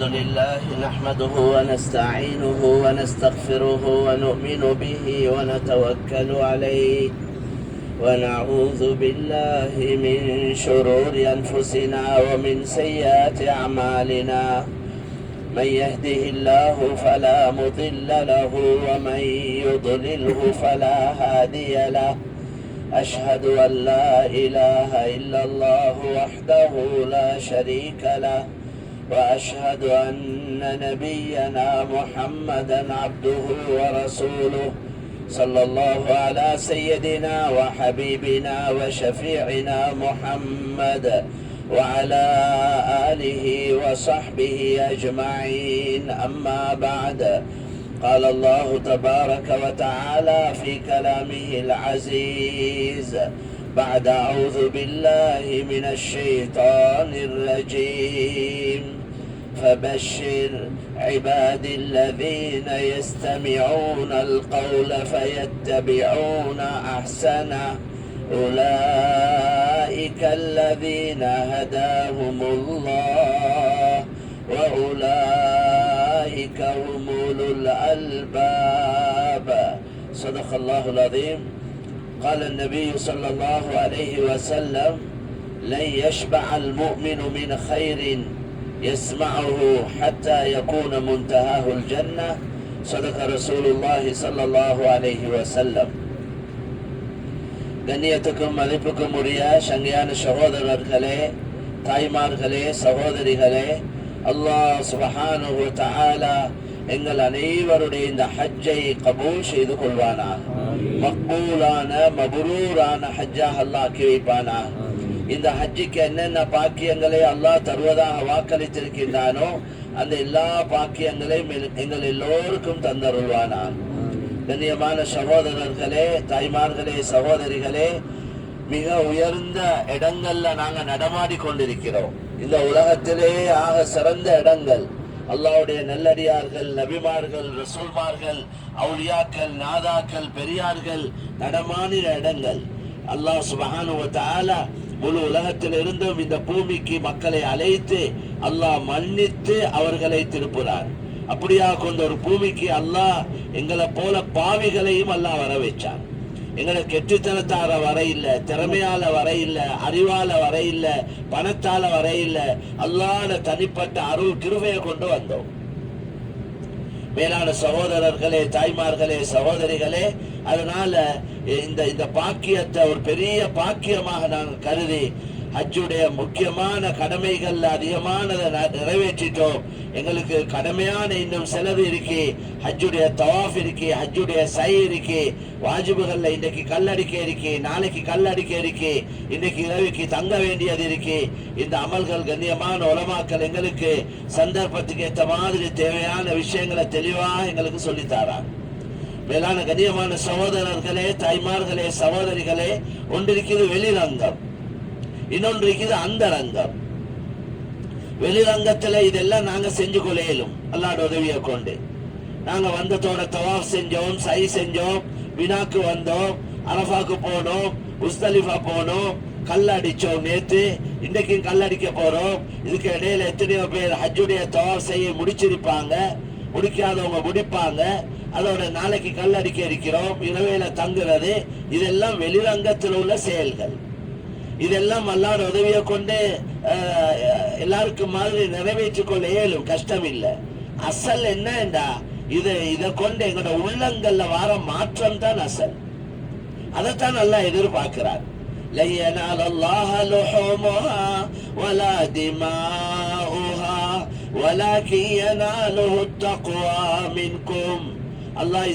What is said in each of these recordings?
الحمد لله نحمده ونستعينه ونستغفره ونؤمن به ونتوكل عليه ونعوذ بالله من شرور أنفسنا ومن سيئات أعمالنا. من يهده الله فلا مضل له ومن يضلله فلا هادي له. أشهد أن لا إله إلا الله وحده لا شريك له، وأشهد أن نبينا محمدا عبده ورسوله صلى الله على سيدنا وحبيبنا وشفيعنا محمد وعلى آله وصحبه أجمعين. أما بعد، قال الله تبارك وتعالى في كلامه العزيز بعد أعوذ بالله من الشيطان الرجيم: فبشر عبادي الذين يستمعون القول فيتبعون أحسنه أولئك الذين هداهم الله وأولئك هم أولو الألباب. صدق الله العظيم. قال النبي صلى الله عليه وسلم: لن يشبع المؤمن من خير يسمعه حتى يكون منتهاه الجنة. صدق رسول الله صلى الله عليه وسلم. கண்ணியத்துக்கும் மதிப்புக்கும் உரிய சங்கையான சகோதரர்களே, தாய்மார்களே, சகோதரிகளே, அல்லாஹ் சுப்ஹானஹு வ தஆலா எங்கள் அனைவருடைய இந்த ஹஜ்ஜை கபூல் செய்து கொள்வானாக. மக்பூலான மபரூரான ஹஜ்ஜாக அல்லாஹ் ஆக்கி வைப்பானாக. இந்த ஹஜ்ஜுக்கு என்னென்ன பாக்கியங்களை அல்லாஹ் தருவதாக வாக்களித்திருக்கின்றானோ அந்த எல்லா பாக்கியங்களையும் எங்கள் எல்லோருக்கும் தந்தருள்வானாக. கண்ணியமான சகோதரர்களே, தாய்மார்களே, சகோதரிகளே, மிக உயர்ந்த இடங்கள்ல நாங்க நடமாடி கொண்டிருக்கிறோம். இந்த உலகத்திலே ஆக சிறந்த இடங்கள், அல்லாஹ்வுடைய நல்லடியார்கள், நபிமார்கள், ரசூல்மார்கள், அவுலியாக்கள், நாதாக்கள், பெரியார்கள் நடமாடின இடங்கள். அல்லாஹ் சுப்ஹானஹு வ தஆலா முழு உலகத்தில் இருந்தும் இந்த பூமிக்கு மக்களை அழைத்து அல்லாஹ் மன்னித்து அவர்களை திருப்புறார். அப்படியா கொண்ட ஒரு பூமிக்கு அல்லாஹ் எங்களை போல பாவிகளையும் அல்லாஹ் வர வச்சான். எங்களை கெட்டுத்தனத்தால வர இல்ல, திறமையால வர இல்ல, அறிவால வர இல்ல, பணத்தால வர இல்ல, அல்லாஹ்வுடைய தனிப்பட்ட அருள் கிருபையை கொண்டு வந்தோம். மேலான சகோதரர்களே, தாய்மார்களே, சகோதரிகளே, அதனால இந்த பாக்கியத்தை ஒரு பெரிய பாக்கியமாக நாங்கள் கருதி ஹஜ்ஜுடைய முக்கியமான கடமைகள் அதிகமானதை நிறைவேற்றிட்டோம். எங்களுக்கு கடமையான இன்னும் செலவு இருக்கு. ஹஜ்ஜுடைய தவாஃப் இருக்கு, ஹஜ்ஜுடைய சை இருக்கு, வாஜிபுகள்ல இன்னைக்கு கல்லடிக்க இருக்கு, நாளைக்கு கல்லடிக்க இருக்கு, இன்னைக்கு இரவுக்கு தங்க வேண்டியது இருக்கு. இந்த அமல்கள் கண்ணியமான உலமாக்கள் எங்களுக்கு சந்தர்ப்பத்துக்கு ஏற்ற மாதிரி தேவையான விஷயங்களை தெளிவாக எங்களுக்கு சொல்லித்தாராங்க. மேலான கண்ணியமான சகோதரர்களே, தாய்மார்களே, சகோதரிகளே, ஒன்றிருக்கிறது வெளிரங்கம், இன்னொன்று இருக்குது அந்தரங்கம். வெளிரங்கத்துல இதெல்லாம் நாங்க செஞ்சு கொள்ளையிலும் அல்லாஹ்வுடைய உதவியை கொண்டு. நாங்க வந்ததோட தவாஃப் செஞ்சோம், சை செஞ்சோம், வினாக்கு வந்தோம், அரஃபாக்கு போனோம், முஸ்தலிஃபா போனோம், கல்லடிச்சோம். நேற்று இன்றைக்கும் கல்லடிக்க போறோம். இதுக்கு இடையில எத்தனையோ பேர் ஹஜ்ஜுடைய தவாஃப் செய்ய முடிச்சிருப்பாங்க, முடிக்காதவங்க முடிப்பாங்க. அதோட நாளைக்கு கல்லடிக்க இருக்கிறோம், இரவையில தங்குறது. இதெல்லாம் வெளிரங்கத்தில் உள்ள செயல்கள். இதெல்லாம் அல்லாஹ்வுடைய உதவியை கொண்டு எல்லாருக்கும் மாதிரி நிறைவேற்றிக் கொள்ள இயலும், கஷ்டம் இல்லை. அசல் என்னண்டா இதை கொண்டு எங்களோட உள்ளங்கள்ல வர மாற்றம் தான் அசல். அதைத்தான் அல்லாஹ் எதிர்பார்க்கிறார். லன் யனால அல்லாஹ லுஹூமுஹா வலா திமாஉஹா வலாகின் யனாலுஹு தக்வா மின்கும். அல்லாஹ்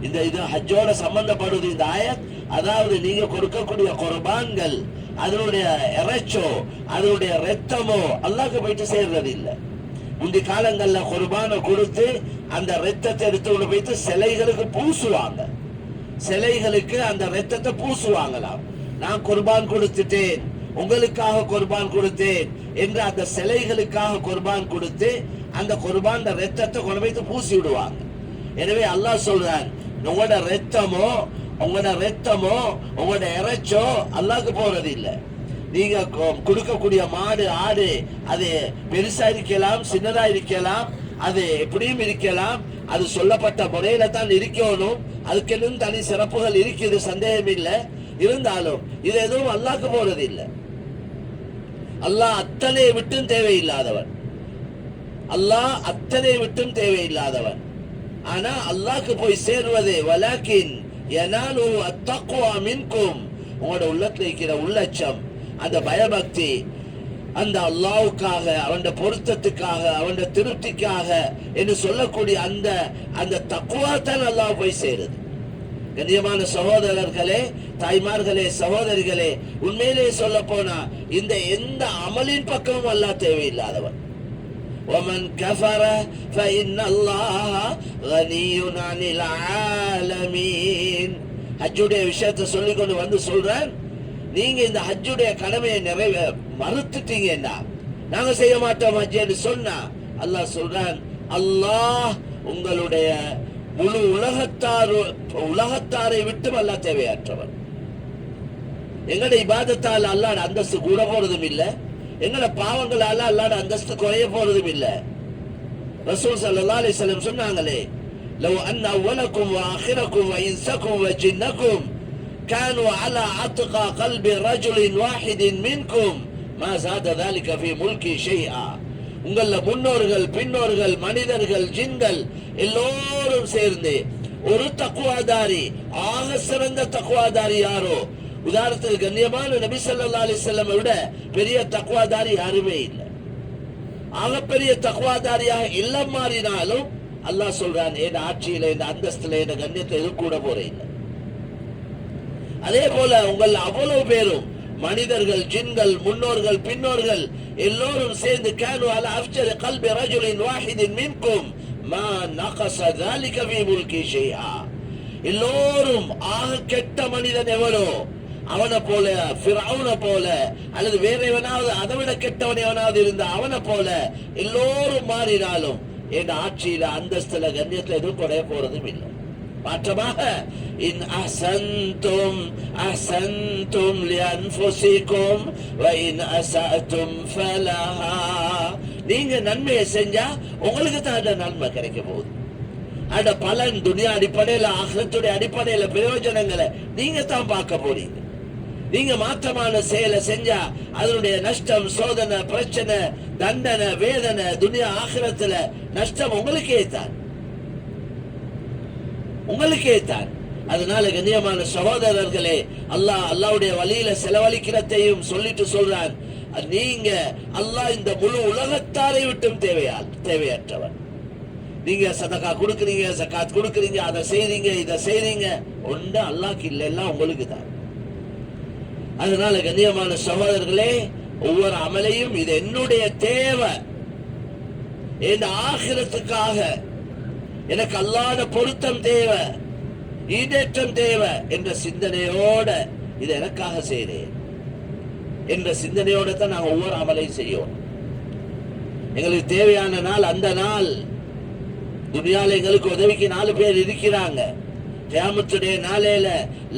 இந்த இது ஹஜ்ஜோட சம்பந்தப்படுது இந்த ஆயத். அதாவது நீங்க கொடுக்கக்கூடிய குர்பான்கள், அதனுடைய இறைச்சோ அதனுடைய ரத்தமோ அல்லாஹ்க்கு போயிட்டு சேர்றது இல்லை. முந்தி காலங்கள்ல குர்பானை கொடுத்து அந்த ரத்தத்தை எடுத்து போயிட்டு சிலைகளுக்கு பூசுவாங்க. சிலைகளுக்கு அந்த ரத்தத்தை பூசுவாங்களாம். நான் குர்பான் கொடுத்துட்டேன், உங்களுக்காக குர்பான் கொடுத்தேன் என்று அந்த சிலைகளுக்காக குர்பான் கொடுத்து அந்த குர்பான் ரத்தத்தை கொண்டு போயிட்டு பூசி விடுவாங்க. எனவே அல்லாஹ் சொல்றான், உங்களோட ரத்தமோ உங்களோட இறைச்சோ அல்லாஹ்க்கு போறது இல்லை. நீங்க கொடுக்கக்கூடிய மாடு ஆடு அது பெருசா இருக்கலாம், சின்னதா இருக்கலாம், அது எப்படியும் இருக்கலாம். அது சொல்லப்பட்ட முறையில தான் இருக்கணும். அதுக்கு தனி சிறப்புகள் இருக்குது, சந்தேகம் இல்லை. இருந்தாலும் இது எதுவும் அல்லாஹ்க்கு போறது இல்லை. அல்லாஹ் அத்தனை விட்டும் தேவையில்லாதவன். அல்லாஹ் அத்தனை விட்டும் தேவையில்லாதவன். ஆனா அல்லாஹ்க்கு போய் சேருவது வலாக்கின் யனாலு அத்தக்வா மின்கும், உங்களோட உள்ளத்துல இருக்கிற உள்ளச்சம், அந்த பயபக்தி, அந்த அல்லாஹ்வுக்காக, அவன் பொருத்தத்துக்காக, அவன் திருப்திக்காக என்று சொல்லக்கூடிய அந்த அந்த தக்வா தான் அல்லாஹ் போய் சேருது. கண்ணியமான சகோதரர்களே, தாய்மார்களே, சகோதரிகளே, உண்மையிலே சொல்ல போனா இந்த எந்த அமலின் பக்கமும் அல்லாஹ் தேவையில்லாதவன். ومن كفر فإن الله غني عن العالمين. ஹஜ்ஜுடைய விஷயத்தை சொல்லிக் கொண்டு வந்து சொல்றேன், நீங்க இந்த ஹஜ்ஜுடைய கடமையை மறுத்துட்டீங்கன்னா, நாங்க செய்ய மாட்டோம் ஹஜ் என்று சொன்னா, அல்லாஹ் சொல்றான், அல்லாஹ் உங்களுடைய முழு உலகத்தாரை விட்டு அல்லாஹ் தேவையற்றவன். எங்கட இபாதத்தால் அல்லாஹ்ட அந்தஸ்து கூட போறதும் இல்லை, எங்கட பாவங்களால அல்லாஹ்ட அந்தஸ்து குறைய போறதும் இல்லை. ரசூல் ஸல்லல்லாஹு அலைஹி வஸல்லம் சொன்னாங்களே, லவ் அன்ன அவ்வலக்கும் வஆখিরக்கும் வஇன்ஸக்கும் வஜின்னக்கும் كانوا على عتق قلب رجل واحد منكم ما زاد ذلك في ملكي شيئا. உங்கள முன்னோர்கள், பின்னோர்கள், மனிதர்கள், ஜின்கள் எல்லோரும் சேர்ந்து ஒரு தக்வாதாரி, ஆக சிறந்த தக்வாதாரி யாரோ, உதாரணத்துக்கு கண்ணியமான நபி ஸல்லல்லாஹு அலைஹி வஸல்லம் விட பெரிய தக்வாதாரி யாருமே இல்லை. ஆக பெரிய தக்வாதாரியாக இல்லம் மாறினாலும் அல்லாஹ் சொல்றான், என் ஆட்சியில, இந்த அந்தஸ்துல, இந்த கண்ணியத்தை எதுவும் கூட போற இல்லை. அதே போல உங்கள் அவ்வளவு பேரும் மனிதர்கள், ஜின்கள், முன்னோர்கள், பின்னோர்கள் எல்லோரும் சேர்ந்து கானு அலா அஃஜரி கல்பி ரஜுலின் வாஹிதின் மின்கும் மா நகஸ ذلك في முல்கி ஷைஆ. எல்லோரும் ஆக கெட்ட மனிதன் எவனோ, அவனை போல, ஃபிரௌனை போல, அல்லது வேற எவனாவது அதை விட கெட்டவன் எவனாவது இருந்த அவனை போல எல்லோரும் மாறினாலும் என் ஆட்சியில, அந்தஸ்துல, கண்ணியத்துல எதுவும் குறைய போறதும் இல்லை. மாற்றமாக இன் அஹ்சன்தும் அஹ்சன்தும் லிஅன்ஃபுஸிகும் வ இன் அஸஅதும் ஃபலஹா. நீங்க நன்மையை செஞ்சா உங்களுக்கு தான் அந்த நன்மை கிடைக்க போகுது. அந்த பலன் துனியா அடிப்படையில, ஆகிரத்துடைய அடிப்படையில பிரயோஜனங்களை நீங்க தான் பார்க்க போறீங்க. நீங்க மாற்றமான செயலை செஞ்சா அதனுடைய நஷ்டம், சோதனை, பிரச்சனை, தண்டனை, வேதனை, துனியா ஆகிரத்துல நஷ்டம் உங்களுக்கே தான், உங்களுக்கே தான். அதனால கண்ணியமான சகோதரர்களே, அல்லாஹ்வுடைய வழியில செலவழிக்கிறதையும் சொல்லிட்டு சொல்றான், நீங்க அல்லாஹ் இந்த முழு உலகத்தாரை விட்டும் தேவையற்றவன். நீங்க சதகா கொடுக்குறீங்க, ஜகாத் கொடுக்குறீங்க, அதை செய்றீங்க, இதை செய்றீங்க, ஒன்று அல்லாஹ்க்கு இல்லை, எல்லாம் உங்களுக்கு தான். அதனால கண்ணியமான சகோதரர்களே, ஒவ்வொரு அமலையும் இது என்னுடைய தேவை, என் ஆகிரத்துக்காக, எனக்கு அல்லாஹ்வுடைய பொருத்தம் தேவை, ஈடேற்றம் தேவை என்ற சிந்தனையோட இதை எனக்காக செய்றேன் என்ற சிந்தனையோட தான் நாங்கள் ஒவ்வொரு அமலையும் செய்யோம். எங்களுக்கு தேவையான நாள் அந்த நாள். துனியால எங்களுக்கு உதவிக்கு 4 பேர் இருக்கிறாங்க. கியாமத்துடைய நாளையில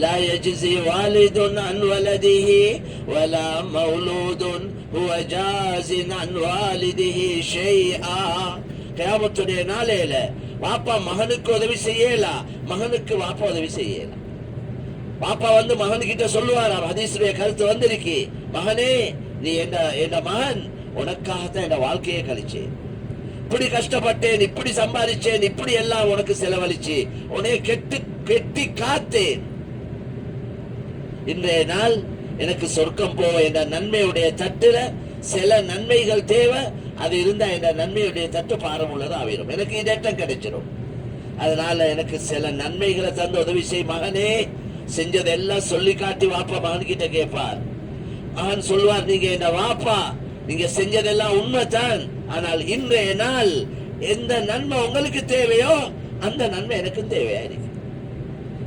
லா யஜ்ஸி வாலிதுன் அன் வலதிஹி வலா மௌலூதுன் ஹுவ ஜாஸின் அன் வாலிதிஹி ஷைஆ. கியாமத்துடைய நாளையில பாப்பா மகனுக்கு உதவி செய்யலாம், மகனுக்கு பாப்பா உதவி செய்யலாம். பாப்பா வந்து மகன்கிட்ட சொல்லுவாராம், ஹதீஸுடைய கருத்து வந்திருக்கு, மகனே நீ என்ன மகன், உனக்காகத்தான் என் வாழ்க்கையை கழிச்சேன், இப்படி கஷ்டப்பட்டேன், இப்படி சம்பாதிச்சேன், இப்படி எல்லாம் உனக்கு செலவழிச்சு உன்னை கெட்டி காத்தேன். இன்றைய நாள் எனக்கு சொர்க்கம் போக என்ற நன்மையுடைய தட்டுல சில நன்மைகள் தேவை, அது இருந்தா இந்த நன்மையுடைய தட்டு பாரமுள்ளதா ஆயிரும், எனக்கு இதேட்டம் கிடைச்சிடும். அதனால எனக்கு சில நன்மைகளை தந்து உதவி செய் மகனே. செஞ்சதெல்லாம் சொல்லி காட்டி வாப்பா மகன்கிட்ட கேட்பார். மகன் சொல்வார், நீங்க என்ன வாப்பா, நீங்க செஞ்சதெல்லாம் உண்மைதான், ஆனால் இன்றைய நாள் எந்த நன்மை உங்களுக்கு தேவையோ அந்த நன்மை எனக்கும் தேவையா இருக்கு,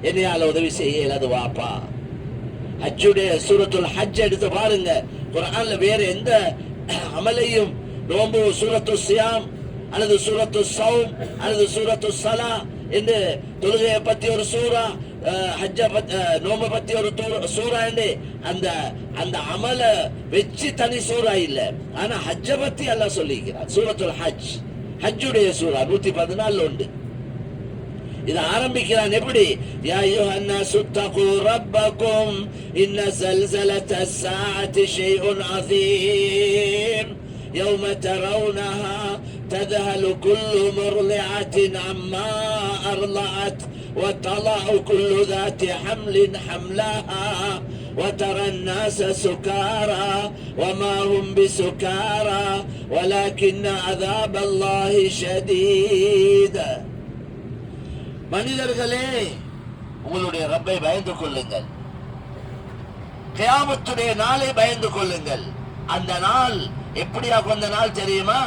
என்னையால உதவி செய்ய இயலாது வாப்பா. ஹஜ்ஜுடைய சூரத்துல் ஹஜ் எடுத்து பாருங்க, குர்ஆன்ல வேற எந்த அமலையும், நோம்பு சூரத்து சியாம் அல்லது சூரத்து சௌம் அல்லது சூரத்து ஸலா என்று தொழுகையை பத்தி ஒரு சூரா, ஹஜ்ஜ நோம்ப பத்தி ஒரு சூறா அந்த அந்த அமல வச்சு தனி சூறா இல்ல, ஆனா ஹஜ்ஜ பத்தி அல்லாஹ் சொல்லிக்கிறார். சூரத்துல் ஹஜ், ஹஜ்ஜுடைய சூறா 114 உண்டு. இது ஆரம்பிக்கிறான் எப்படி? யா அய்யுஹன்னாஸு தகு ரப்பக்கும் இன்ன ஸல்ஸலத்தஸ் ஸாஅத்தி ஷைஉன் அஸீம் யௌம தரவுனஹா தذهل كل مرضعة عما أرضعت وتضع كل ذات حمل حملها وترى الناس سكارى وما هم بسكارى ولكن عذاب الله شديد. மனிதர்களே, உங்களுடைய ரப்பை பயந்து கொள்ளுங்கள், கியாமத்துடைய நாளை பயந்து கொள்ளுங்கள். அந்த நாள் எப்படியா கொண்ட நாள் தெரியுமா?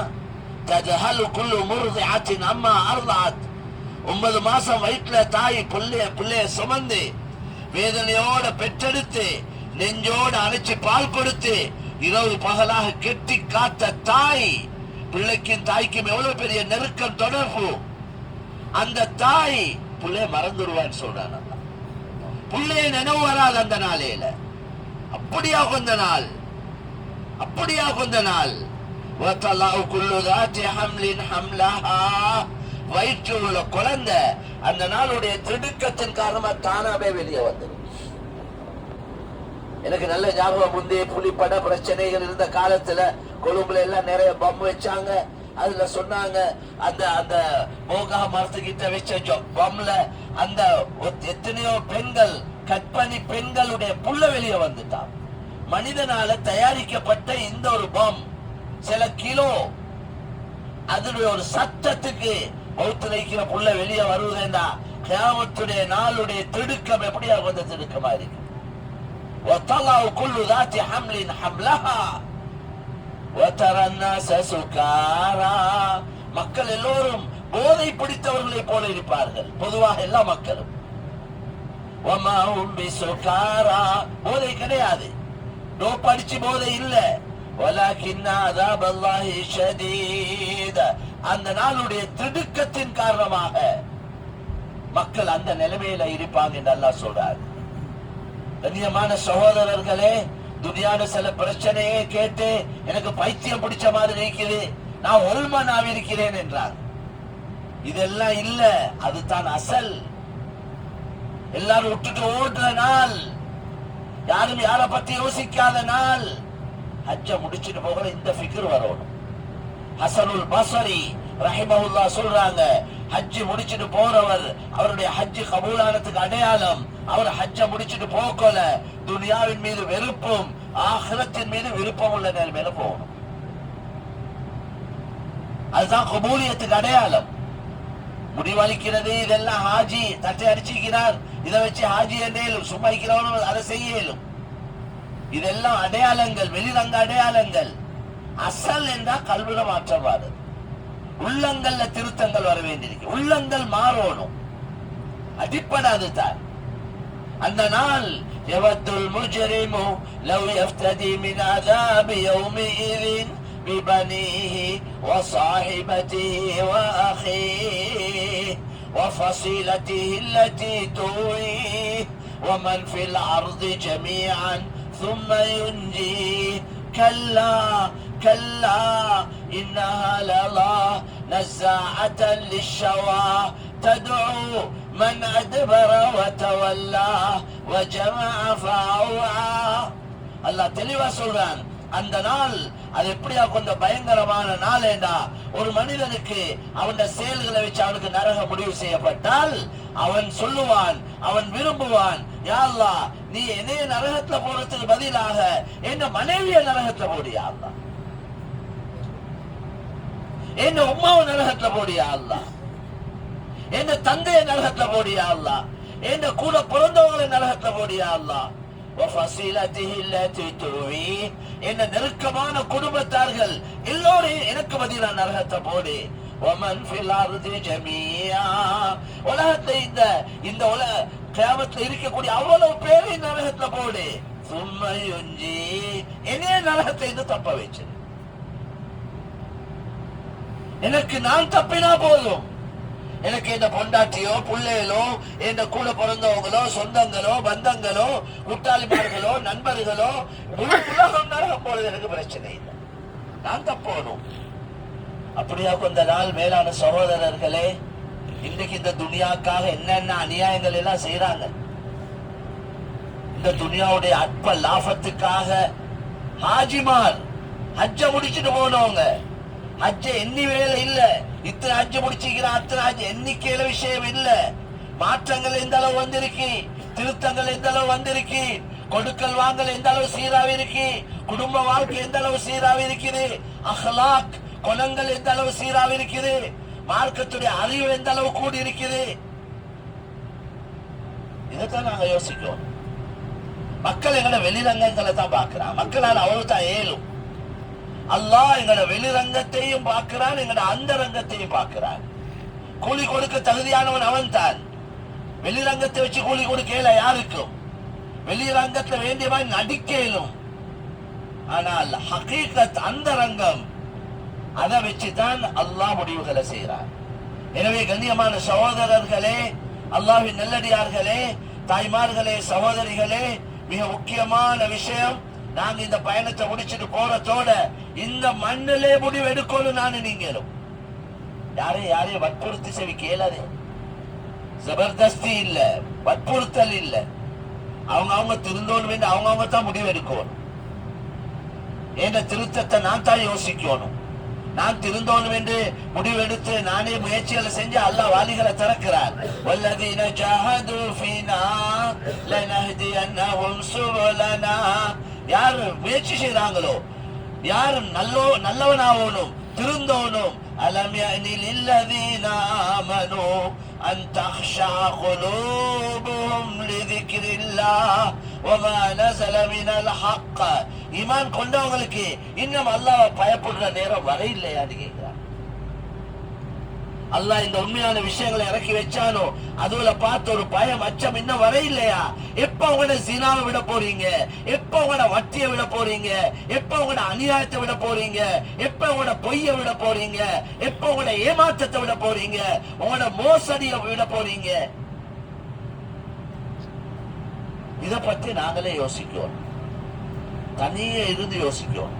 தஜஹலு குல்லு முர்திஅத்தின் அம்மா அர்தஅத். 9 மாசம் வயிற்றுல தாய் பிள்ளைய சுமந்து வேதனையோட பெற்றெடுத்து நெஞ்சோட அணைச்சு பால் கொடுத்து இரவு பகலாக கெட்டி காத்த தாய், பிள்ளைக்கும் தாய்க்கும் எவ்வளவு பெரிய நெருக்கம் தொடர்பு. அந்த தாய் பிள்ளைய மறந்துடுவான்னு சொல்றான். பிள்ளைய நினைவு வராது அந்த நாளையில. அப்படியா கொண்ட நாள், அப்படியா கொண்ட நாள். வயிற்றில் உள்ள குழந்தை அந்த நாளுடைய திடுக்கத்தின் காரணமா தானாவே வெளியே வந்துடும். எனக்கு நல்ல ஞாபகம், முந்தைய புலிப்பட பிரச்சனைகள் இருந்த காலத்துல கொழும்புல எல்லாம் நிறைய பம் வச்சாங்க. அதுல சொன்னாங்க அந்த அந்த மோகா மரத்துக்கிட்ட வச்ச பம்ல அந்த எத்தனையோ பெண்கள், கற்பனை பெண்களுடைய புள்ள வெளியே வந்துட்டான். மனிதனால தயாரிக்கப்பட்ட இந்த ஒரு பம் சில கிலோ, அதனுடைய ஒரு சத்தத்துக்கு மௌத்துல இருக்கிற புள்ள வெளியே வருவதேண்டா கியாமத்துடைய நாளுடைய திடுக்கம் எப்படியா வந்த திடுக்கமா இருக்கு. وَطَلَعُ كُلُّ ذَاتِ حَمْلٍ حَمْلَهَا وَتَرَى النَّاسَ سُكَارَى. மக்கள் எல்லோரும் போதை பிடித்தவர்களை போல இருப்பார்கள், பொதுவாக எல்லா மக்களும். وَمَا هُمْ بِسُكَارَى, போதை கிடையாது, டோப் அடிச்சு போதை இல்ல. وَلَكِنَّ عَذَابَ اللَّهِ شَدِيدٌ. அந்த நாளுடைய திடுக்கத்தின் காரணமாக மக்கள் அந்த நிலைமையில இருப்பாங்க என்று அல்லாஹ் சொல்றார். கண்ணியமான சகோதரர்களே, துனியால சில பிரச்சனையே கேட்டு எனக்கு பைத்தியம் பிடிச்ச மாதிரி இருக்குது, நான் ஒருமனாக இருக்கிறேன் என்றார். இதெல்லாம் இல்ல, அதுதான் அசல். எல்லாரும் விட்டுட்டு ஓடுற நாள், யாரும் யார பத்தி யோசிக்காத நாள். ஹஜ்ஜ முடிச்சுட்டு போகிற இந்த ஃபிக்ர் வரணும். ஹசனுல் பஸ்ரி ரஹிமஹுல்லாஹ் சொல்றாங்க, ஹஜ்ஜி முடிச்சுட்டு போறவர் அவருடைய ஹஜ்ஜி கபூலானத்துக்கு அடையாளம் அவர் ஹஜ்ஜ முடிச்சுட்டு போகல துனியாவின் மீது வெறுப்பும் ஆகிரத்தின் மீது விருப்பம் உள்ள நிலைமையில போகணும். அதுதான் கபூலியத்துக்கு அடையாளம். முடிவளிக்கிறது இதெல்லாம் ஹாஜி தட்டை அடிச்சிருக்கிறார், இதை வச்சு ஹாஜி என்றேலும் சும்மா இருக்கிறவனும் அதை செய்யலும். இதெல்லாம் அடையாளங்கள், வெளிரங்க அடையாளங்கள். அசல் என்றா கல்வில மாற்றவாது, உள்ளங்கள்ல திருத்தங்கள் வர வேண்டியிருக்கு, உள்ளங்கள் மாறணும். அடிப்படை அதுதான். அந்த நாள் யவத்துல் முஜ்ரிமு லவ் யஃப்ததி மின் அஸாபி யௌமிஇதின் பிபனிஹி வஸாஹிபதிஹி வஅഖீஹி வஃஸீலதிஹி அல்லதி துவீஹி வமன் ஃபில் அர்தி ஜமீஅன் ثم ينجيه كلا كلا إنها لظى نزاعة للشوى تدعو من أدبر وتولى وجمع فأوعى. அல்லாஹ் தெளிவா சொல்றான், அந்த நாள் அது எப்படியா கொண்ட பயங்கரமான நாள் என்றா, ஒரு மனிதனுக்கு அவன் செயல்களை வச்சு அவனுக்கு நரகம் முடிவு செய்யப்பட்டால் அவன் சொல்லுவான், அவன் விரும்புவான், யா அல்லாஹ் நீ என்னைய நரகத்துல போறதுக்கு பதிலாக என்ன மனைவிய நரகத்துல போடியா அல்லாஹ், என்ன உம்மாவை நரகத்துல போடியா அல்லாஹ், என்ன தந்தைய நரகத்துல போடியா அல்லாஹ், என்ன கூட பிறந்தவங்களை நரகத்துல போடியா அல்லாஹ், என்ன நெருக்கமான குடும்பத்தார்கள் எல்லோரையும் எனக்கு பதிலா நரகத்தை போடு. உலகத்தை இந்த கியாமத்துல இருக்கக்கூடிய அவ்வளவு பேரை நரகத்துல போடு. சும்மையுஞ்சி என்னைய நரகத்தை இருந்து தப்ப வச்சு, எனக்கு நான் தப்பினா போதும், எனக்கு இந்த பொண்டாட்டியோ பிள்ளைகளோ என் கூட பிறந்தவங்களோ சொந்தங்களோ பந்தங்களோ கூட்டாளிமார்களோ நண்பர்களோ உலகம் நரகம் போறது எனக்கு பிரச்சனை இல்லை, நான் தப்போனும். அப்படியா கொஞ்ச நாள் மேலான சகோதரர்களே, இன்னைக்கு இந்த துனியாக்காக என்னென்ன அநியாயங்கள் எல்லாம் செய்யறாங்க. இந்த துனியாவுடைய அற்ப லாபத்துக்காக ஹாஜிமார் ஹஜ்ஜ முடிச்சுட்டு போனவங்க, ஹஜ்ஜ எண்ணி வேலை இல்ல, இத்தனை ஹஜ்ஜ முடிச்சுக்கிறான் அத்தனை ஹஜ் எண்ணிக்கையில விஷயம் இல்ல. மாற்றங்கள் எந்த அளவு வந்திருக்கு, திருத்தங்கள் எந்த அளவு வந்திருக்கு, கொடுக்கல் வாங்கல் எந்த அளவு சீராவி இருக்கு, குடும்ப வாழ்க்கை எந்த அளவு சீராவி இருக்குது, அஹ்லாக் குணங்கள் எந்த அளவு சீராவி இருக்குது, மார்க்கத்துடைய அறிவு எந்த அளவு கூடி இருக்குது. இதைத்தான் நாங்க யோசிக்கிறோம். மக்கள் எங்களோட வெளிரங்கங்களை தான் பார்க்கிறான், மக்களால் அவ்வளவு தான் ஏழும். அல்லாஹ் எங்களோட வெளிரங்கத்தையும் பார்க்கிறான், எங்களோட அந்த ரங்கத்தையும் பார்க்கிறான். கூலி கொடுக்க தகுதியானவன் அவன் தான். வெளிரங்கத்தை வச்சு கூலி கொடுக்கல யாருக்கும், வெளிரங்கத்துல வேண்டியவன் நடிக்கலும். ஆனால் ஹகீகத் அந்த ரங்கம், அதை வச்சுதான் அல்லாஹ் முடிவுகளை செய்யறான். எனவே கண்ணியமான சகோதரர்களே, அல்லாஹ்வின் நல்லடியார்களே, தாய்மார்களே, சகோதரிகளே, மிக முக்கியமான விஷயம், நாங்க இந்த பயணத்தை முடிச்சுட்டு போறதோட இந்த மண்ணிலே முடிவு எடுக்கணும். நானு நீங்களும் யாரையும் வற்புறுத்தி செவி கேளாதே, ஜபர்தஸ்தி இல்ல, வற்புறுத்தல் இல்ல. அவங்க திருந்தோணும் என்று அவங்க தான் முடிவு எடுக்கணும். என்ற திருத்தத்தை நான் தான் யோசிக்கணும். நான் திருந்தோணும் என்று முடிவெடுத்து நானே முயற்சிகளை செஞ்சு அல்லாஹ் வாலிகளை திறக்கிறார். வல்லதீன ஜஹது ஃபீனா லனஹ்தியன்னஹும் சுபலனா. யார் முயற்சி செய்றாங்களோ, யார் நல்லவனாகணும், திருந்தோணும். அலம் யஅனி லில்லதீன ஆமனூ அன் தக்ஷா குலூபுஹும் லிذிக்ரில்லாஹ் வமா நஸல மினல் ஹக். ஈமான் கொண்டவங்களுக்கு இன்னும் அல்லாஹ்வை பயப்படுற நேரம் வர இல்லையான்னு கேட்கிறார். அல்லாஹ் இந்த உண்மையான விஷயங்களை இறக்கி வச்சானோ அதுல பார்த்து ஒரு பயம் அச்சம் இன்னும் வர இல்லையா? எப்ப உங்களோட ஜினாவை விட போறீங்க, எப்ப உங்களோட வட்டியை விட போறீங்க, எப்ப உங்களோட அநியாயத்தை விட போறீங்க, எப்ப உங்களோட பொய்யை விட போறீங்க, எப்ப உங்களோட ஏமாற்றத்தை விட போறீங்க, உங்களோட மோசடியை விட போறீங்க? இத பத்தி நாங்களே யோசிக்கிறோம், தனியே இருந்து யோசிக்கிறோம்.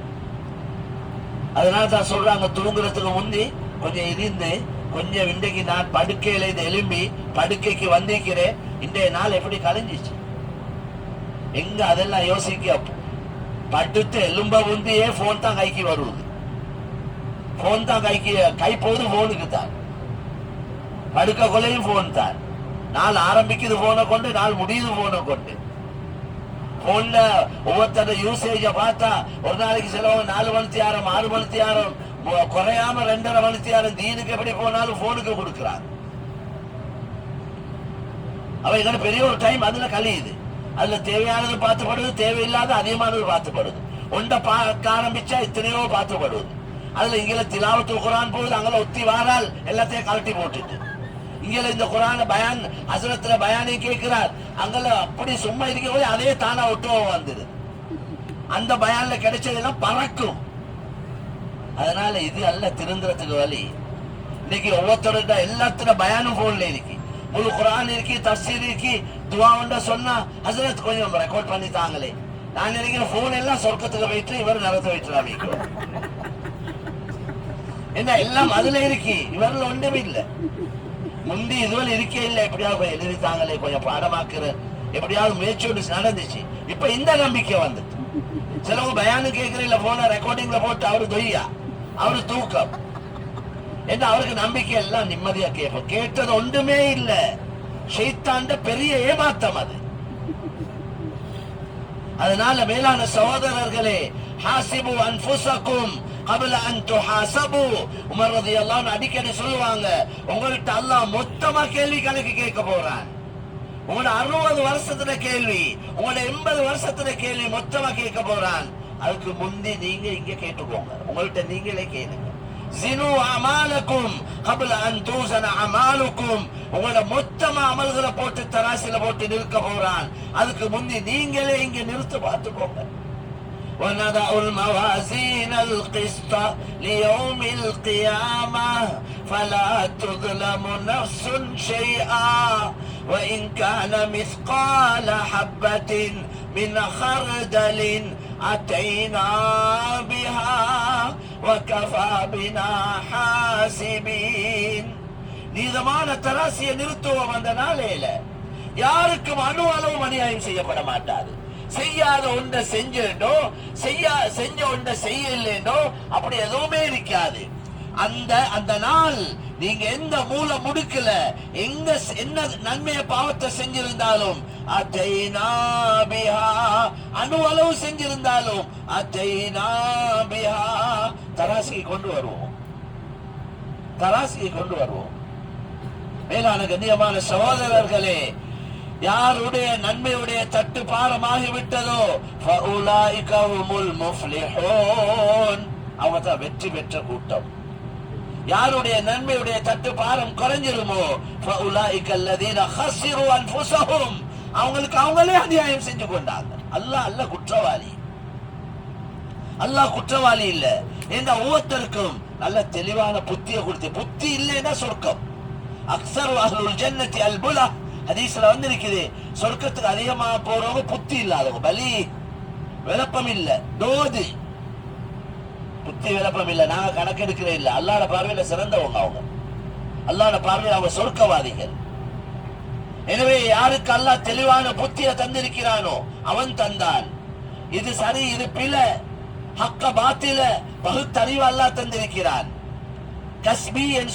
அதனாலதான் சொல்றாங்க, தூங்குறதுக்கு முந்தி கொஞ்சம் இருந்து கொஞ்சம் இன்றைக்கு நான் படுக்கையில இருந்து எலும்பி படுக்கைக்கு வந்திருக்கிறேன், இன்றைய நாள் எப்படி கலைஞ்சிச்சு எங்க அதெல்லாம் யோசிக்க. படுத்து எலும்ப முந்தியே போன் தான் கைக்கு வருவது, போன் தான் கை போகுது, போனுக்கு தான். படுக்க கொள்ளையும் போன் தான். நாள் ஆரம்பிக்குது போனை கொண்டு, நாள் முடியுது போனை கொண்டு. போன்ல ஒவ்வொருத்தர யூசேஜ பார்த்தா ஒரு நாளைக்கு செலவு 4 மணி நேரம் 6 மணி நேரம் குறையாம 2.5 மணி நேரம் தீனுக்கு எப்படி போனாலும் போனுக்கு கொடுக்கிறாங்க. அவைகள் பெரிய ஒரு டைம் அதுல கழியுது. அதுல தேவையானது பார்த்துப்படுது, தேவையில்லாத அதிகமானது பார்த்துப்படுது. ஒன்றை பார்க்க ஆரம்பிச்சா இத்தனையோ பார்த்துப்படுது. அதுல இங்கே திலாவத்து குரான் போகுது, அங்கே ஒத்தி வாரால் எல்லாத்தையும் கழட்டி போட்டுட்டு இங்க இந்த குரான பயான் ஹசரத்துல பயானை கேட்கிறார், அங்கல அப்படி சும்மா இருக்க அதே தானா ஒட்டுவ வந்துடு. அந்த பயான்ல கிடைச்சதெல்லாம் பறக்கும். அதனால இது அல்ல திருந்துறதுக்கு வழி. இன்னைக்கு ஒவ்வொருத்தரோட எல்லாத்துல பயானும் போன்ல இருக்கு, முழு குரான் இருக்கு, தஃசீர் இருக்கு. துவா உண்டா சொன்னா ஹசரத் கொஞ்சம் ரெக்கார்ட் பண்ணி தாங்களே. நான் நினைக்கிறேன் போன் எல்லாம் சொர்க்கத்துக்கு போயிட்டு இவர் நரத்தை போயிட்டு என்ன எல்லாம் அதுல இருக்கு, இவர்ல ஒன்றுமே இல்லை. முந்தி இதுவரை இருக்கே இல்லை, எப்படியாவது எழுதித்தாங்களே, கொஞ்சம் பாடமாக்குற எப்படியாவது முயற்சியோடு நடந்துச்சு. இப்ப இந்த நம்பிக்கை வந்துட்டு சிலவங்க பயானு கேட்கற இல்ல, போன ரெக்கார்டிங்ல போட்டு அவரு தொய்யா, அவரு தூக்கம் என்ன, அவருக்கு நம்பிக்கை எல்லாம் நிம்மதியா கேட்போம். கேட்டது ஒன்றுமே இல்ல, ஷைத்தாண்ட பெரிய ஏமாத்தம் அது. அதனால மேலான சகோதரர்களே, ஹாசிபு அன்ஃபுஸக்கும் قبل ان تحاسبوا. உமர் ரலியல்லாஹு அன்ஹு அடிக்கடி சொல்லுவாங்க, உங்கள்ட்ட அல்லாஹ் மொத்தமா கேள்வி கணக்கு கேட்க போறான். உங்களோட 60 வருஷத்துல கேள்வி, உங்களோட 80 வருஷத்துல கேள்வி மொத்தமா கேட்க போறான். அதுக்கு முந்தி நீங்க இங்க கேட்டுக்கோங்க, உங்கள்ட்ட நீங்களே கேளுங்க. ஜினு அமாலக்கும் قبل ان توزن اعمالكم. உங்களோட மொத்தமா அமல்களை போட்டு தராசில போட்டு நிறுத்த போறான். அதுக்கு முந்தி நீங்களே இங்க நிறுத்த பார்த்துக்கோங்க. ونضع الموازين القسط ليوم القيامة فلا تظلم نفس شيئا وإن كان مثقال حبة من خردل أتينا بها وكفى بنا حاسبين. நீதமான தராசியை நிறுத்துவோம் அந்த நாளையில. யாருக்கும் அணு அளவு அநியாயம் செய்யப்பட மாட்டாது. செய்யாத ஒன்றை செஞ்சோ செஞ்ச ஒன்றை செய்யலோ அப்படி எதுவுமே இருக்காது. அந்த நாள் நீங்க எந்த மூல முடுக்கல எங்க என்ன நன்மைய பாவத்தை செஞ்சிருந்தாலும் அத்தைனா பிஹா, அணு அளவு செஞ்சிருந்தாலும் அத்தைனா பிஹா, தராசியை கொண்டு வருவோம், தராசியை கொண்டு வருவோம். மேலான கண்ணியமான சகோதரர்களே, யாருடைய நன்மையுடைய தட்டு பாரமாகிவிட்டதோ ஃபஉலாயிக ஹுமுல் முஃப்லிஹூன், அவங்க தான் வெற்றி பெற்ற கூட்டம். யாருடைய நன்மையுடைய தட்டு பாரம் குறைஞ்சிருமோ ஃபஉலாயிக அல்லதீன ஹஸிரு அன்ஃபுஸஹும், அவங்களுக்கு அவங்களே அநியாயம் செஞ்சு கொண்டாங்க. அல்லாஹ் குற்றவாளி, அல்லாஹ் குற்றவாளி இல்ல. இந்த ஒவ்வொருத்தருக்கும் நல்ல தெளிவான புத்தியை கொடுத்து, புத்தி இல்லைன்னா சொர்க்கம். அக்ஸரு அஹ்லுல் ஜன்னதி அல் புலா, ஹதீஸ்ல வந்திருக்குது, சொர்க்கத்துக்கு அதிகமா போறவங்க புத்தி இல்லாதவங்க, பலி விளப்பம் இல்ல, தோது புத்தி விளப்பம் இல்ல. நாங்க கணக்கெடுக்கிறே இல்ல. அல்லாஹ்வுடைய பார்வையில சிறந்தவங்க அவங்க, அல்லாஹ்வுடைய பார்வையில அவங்க சொர்க்கவாதிகள். எனவே யாருக்கு அல்லாஹ் தெளிவான புத்தியை தந்திருக்கிறானோ அவன் தந்தான். இது சரி, இது பிழை, ஹக்க பாத்தில பகுத்தறிவு அல்லாஹ் தந்திருக்கிறான். கஸ்பி என்று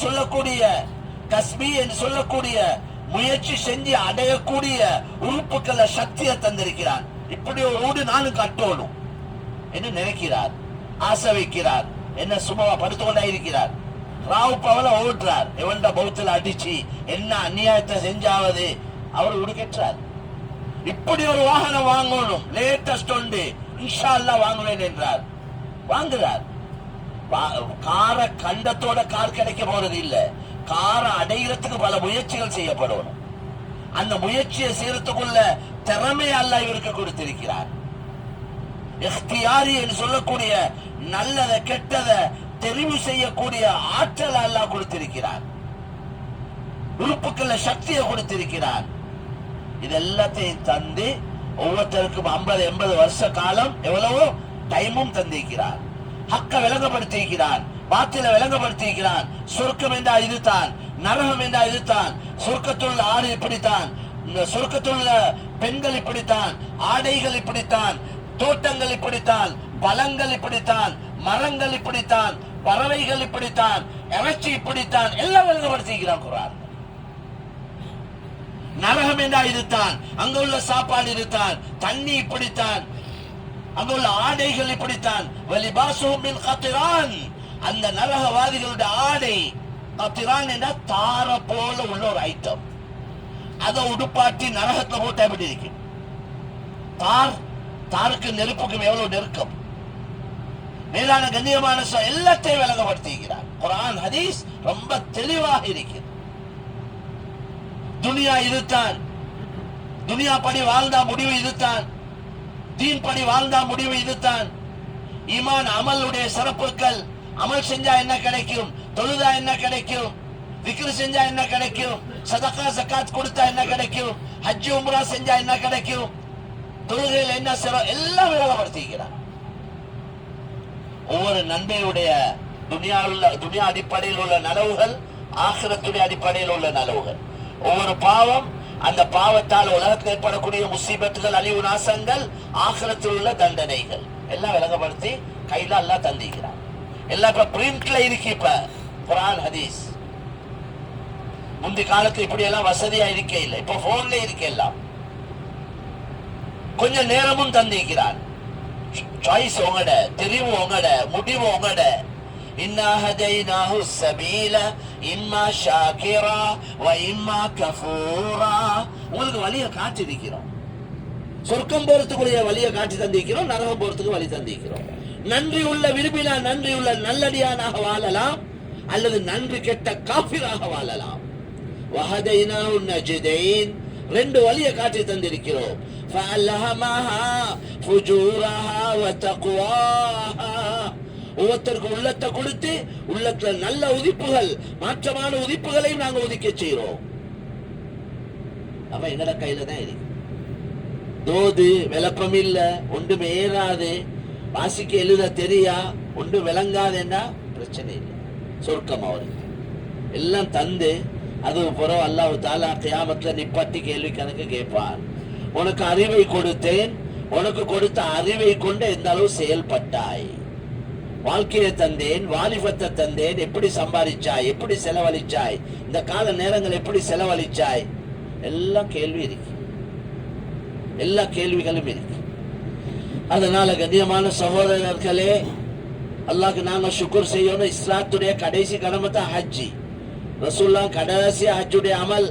சொல்லக்கூடிய முயற்சி செஞ்சு அடையக்கூடிய உறுப்புக்களை சக்தியை தந்திருக்கிறான். இப்படி ஒரு ஊடு நானும் கட்டணும் என்று நினைக்கிறார், ஆசை வைக்கிறார். என்ன சும்மா படுத்துக்கொண்டா இருக்கிறார், ராவு பவல ஓட்டுறார், எவன்ட பௌத்துல அடிச்சு என்ன அநியாயத்தை செஞ்சாவது அவர் உடுக்கற்றார். இப்படி ஒரு வாகனம் வாங்கணும், லேட்டஸ்ட் ஒன்று இன்ஷா அல்லாஹ் வாங்குவேன் என்றார், வாங்குறார். கார கண்டத்தோட கார் கிடைக்க போறது இல்ல, காரை அடைகிறதுக்கு பல முயற்சிகள் செய்யப்படணும். அந்த முயற்சியை செய்யறதுக்குள்ள திறமை அல்லாஹ் இவருக்கு கொடுத்திருக்கிறார். இஹ்தியாரி என்று சொல்லக்கூடிய நல்லதை கெட்டதை தெரிவு செய்யக்கூடிய ஆற்றல் அல்லாஹ் கொடுத்திருக்கிறார். உறுப்புக்கள சக்தியை கொடுத்திருக்கிறார். இது எல்லாத்தையும் தந்து ஒவ்வொருத்தருக்கும் 50-80 வருஷ காலம் எவ்வளவோ டைமும் தந்திருக்கிறார். ஹக்க விளங்கப்படுத்தியிருக்கிறான், பாத்தில விளங்கப்படுத்தியிருக்கிறான். சொர்க்கம் என்றா இதுதான், நரகம் என்றா இதுதான், சொர்க்கத்துள்ள ஆறு இப்படித்தான், சொர்க்கத்துள்ள பெண்கள் இப்படித்தான், ஆடைகள் இப்படித்தான், தோட்டங்கள் இப்படித்தான், பழங்கள் இப்படித்தான், மரங்கள் இப்படித்தான், பறவைகள் இப்படித்தான், இறைச்சி இப்படித்தான், எல்லாம் விளங்கப்படுத்தியிருக்கிறான் குர்ஆன். நரகம் என்றா இதுதான், அங்க உள்ள சாப்பாடு இதுதான், தண்ணி இப்படித்தான், அங்க உள்ள ஆடைகள் இப்படித்தான். வலிபாசுஹும் மின் கத்ரான், அந்த நரகவாதிகளுடைய ஆடை கத்ரான் என்ற தார போல உள்ள ஒரு ஐட்டம். அதை உடுப்பாட்டி நரகத்தை போட்டு எப்படி இருக்கு? தாருக்கு நெருப்புக்கும் எவ்வளவு நெருக்கம். மேலான கண்ணியமான எல்லாத்தையும் விளங்கப்படுத்திக்கிறார். குர்ஆன் ஹதீஸ் ரொம்ப தெளிவாக இருக்கிறது. துனியா இதுதான், துனியா படி வாழ்ந்தா முடிவு இதுதான், தீன் படி வாழ்ந்தா முடிவு இதுதான். ஈமான் அமலுடைய சிறப்புகள், அமல் செஞ்சா என்ன கிடைக்கும், தொழுதா என்ன கிடைக்கும், விக்ர் செஞ்சா என்ன கிடைக்கும், சதகா ஜகாத் கொடுத்தா என்ன கிடைக்கும், ஹஜ் உம்ரா செஞ்சா என்ன கிடைக்கும், தொழுகையில் என்ன சிறப்பு, எல்லாம் விளங்கப்படுத்திக்கிறார். ஒவ்வொரு நன்மையுடைய துனியா அடிப்படையில் உள்ள நலவுகள், ஆகிரத்துடைய அடிப்படையில் உள்ள நலவுகள். ஒவ்வொரு பாவம், அந்த பாவத்தால் உலகத்தில் ஏற்படக்கூடிய முசீபத்துகள், அழிவு நாசங்கள், ஆகிரத்தில் உள்ள தண்டனைகள் எல்லாம் விளங்கப்படுத்தி கையில எல்லாம் தந்திக்கிறார். எல்லாம் இப்ப பிரிண்ட்ல இருக்கு. இப்ப குர்ஆன் ஹதீஸ் முந்தி காலத்துல இப்படி எல்லாம் வசதியா இருக்க இல்லை, இப்ப போன்ல இருக்க எல்லாம். கொஞ்சம் நேரமும் தந்திக்கிறான். சாய்ஸ் உங்கட, தெரிவு உங்கட, முடிவு உங்கட. இன்னா ஹதைனாஹு ஸபீல இம்மா ஷாகிரா வ இம்மா கஃபூரா. உங்களுக்கு வழியை காட்டி இருக்கிறோம். சொர்க்கம் போறதுக்குரிய வழியை காட்டி தந்திக்கிறோம், நரகம் போறதுக்கு வழி தந்திக்கிறோம். நன்றி உள்ள விரும்பினா நன்றி உள்ள நல்லடியானாக வாழலாம், அல்லது நன்றி கெட்ட காஃபிராக வாழலாம். வஹதைனாஹு நஜ்தைன், ரெண்டு வழியை காட்டி தந்திருக்கிறோம். فألهمها فجورها وتقواها. ஒவ்வொருத்தருக்கும் உள்ளத்தை கொடுத்து உள்ளத்துல நல்ல உதிப்புகள் மாற்றமான உதிப்புகளையும் நாங்க ஒதுக்க செய்யறோம். அவன் எங்கட கையில தான் இருக்கு. தோது விளப்பம் இல்ல, ஒன்றும் ஏறாது, வாசிக்க எழுத தெரியா, ஒன்று விளங்காதுன்னா பிரச்சனை இல்லை, சொர்க்கம் அவருக்கு எல்லாம் தந்து அது புறம் அல்லாஹ் தஆலா கியாமத்துல நிப்பாட்டி கேள்வி கணக்கு கேட்பான். உனக்கு அறிவை கொடுத்தேன், உனக்கு கொடுத்த அறிவை கொண்டு எந்த அளவு செயல்பட்டாய், வாழ்க்கையை தந்தேன், வாலிபத்தை தந்தேன், எப்படி சம்பாதிச்சாய், எப்படி செலவழிச்சாய், இந்த கால நேரங்கள் எப்படி செலவழிச்சாய், எல்லாம் கேள்வி இருக்கு, எல்லா கேள்விகளும் இருக்கு. அதனால கண்ணியமான சகோதரர்களே, அல்லாஹ்க்கு நாங்க சுக்ர் செய்யணும். இஸ்லாத்துடைய கடைசி கடமை தான் ஹஜ்ஜி. ரசூல்லா கடைசி ஹஜ்ஜுடைய அமல்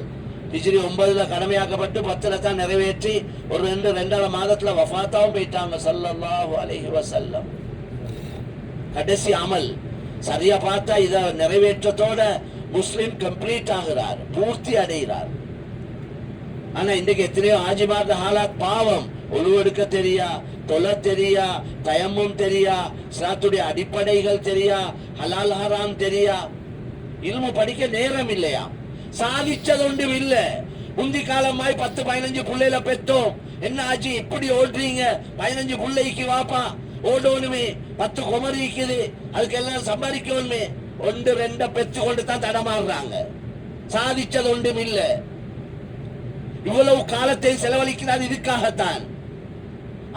ஹிஜ்ரி 9 கடமையாக்கப்பட்டு 10 தான் நிறைவேற்றி ஒரு 2.5 மாதத்துல வஃபாத்தாவும் போயிட்டாங்க ஸல்லல்லாஹு அலைஹி வஸல்லம். கடைசி அமல் சரியா பார்த்தா இத நிறைவேற்றத்தோட முஸ்லிம் கம்ப்ளீட் ஆகிறார், பூர்த்தி அடைகிறார். ஆனா இன்றைக்கு எத்தனையோ ஆஜிமார்த ஹாலாத் பாவம், உருவெடுக்க தெரியா, தொலை தெரியா, தயமும் தெரியா, இஸ்லாத்துடைய அடிப்படைகள் தெரியா, ஹலால் ஹராம் தெரியா, இல்மு படிக்க நேரம் இல்லையா, சாதிச்சது ஒன்றும் இல்ல. முந்தி காலமாய் 10-15 பிள்ளைல பெற்றோம், என்ன ஆச்சு இப்படி ஓடுறீங்க, 15 பிள்ளைக்கு வாப்பா ஓடணுமே, 10 குமரி இருக்குது, அதுக்கு எல்லாம் சம்பாதிக்கணுமே, 1-2 பெற்று கொண்டு தான் தடமாறுறாங்க, சாதிச்சது ஒன்றும் இல்ல. இவ்வளவு காலத்தை செலவழிக்கிறார் இதுக்காகத்தான்.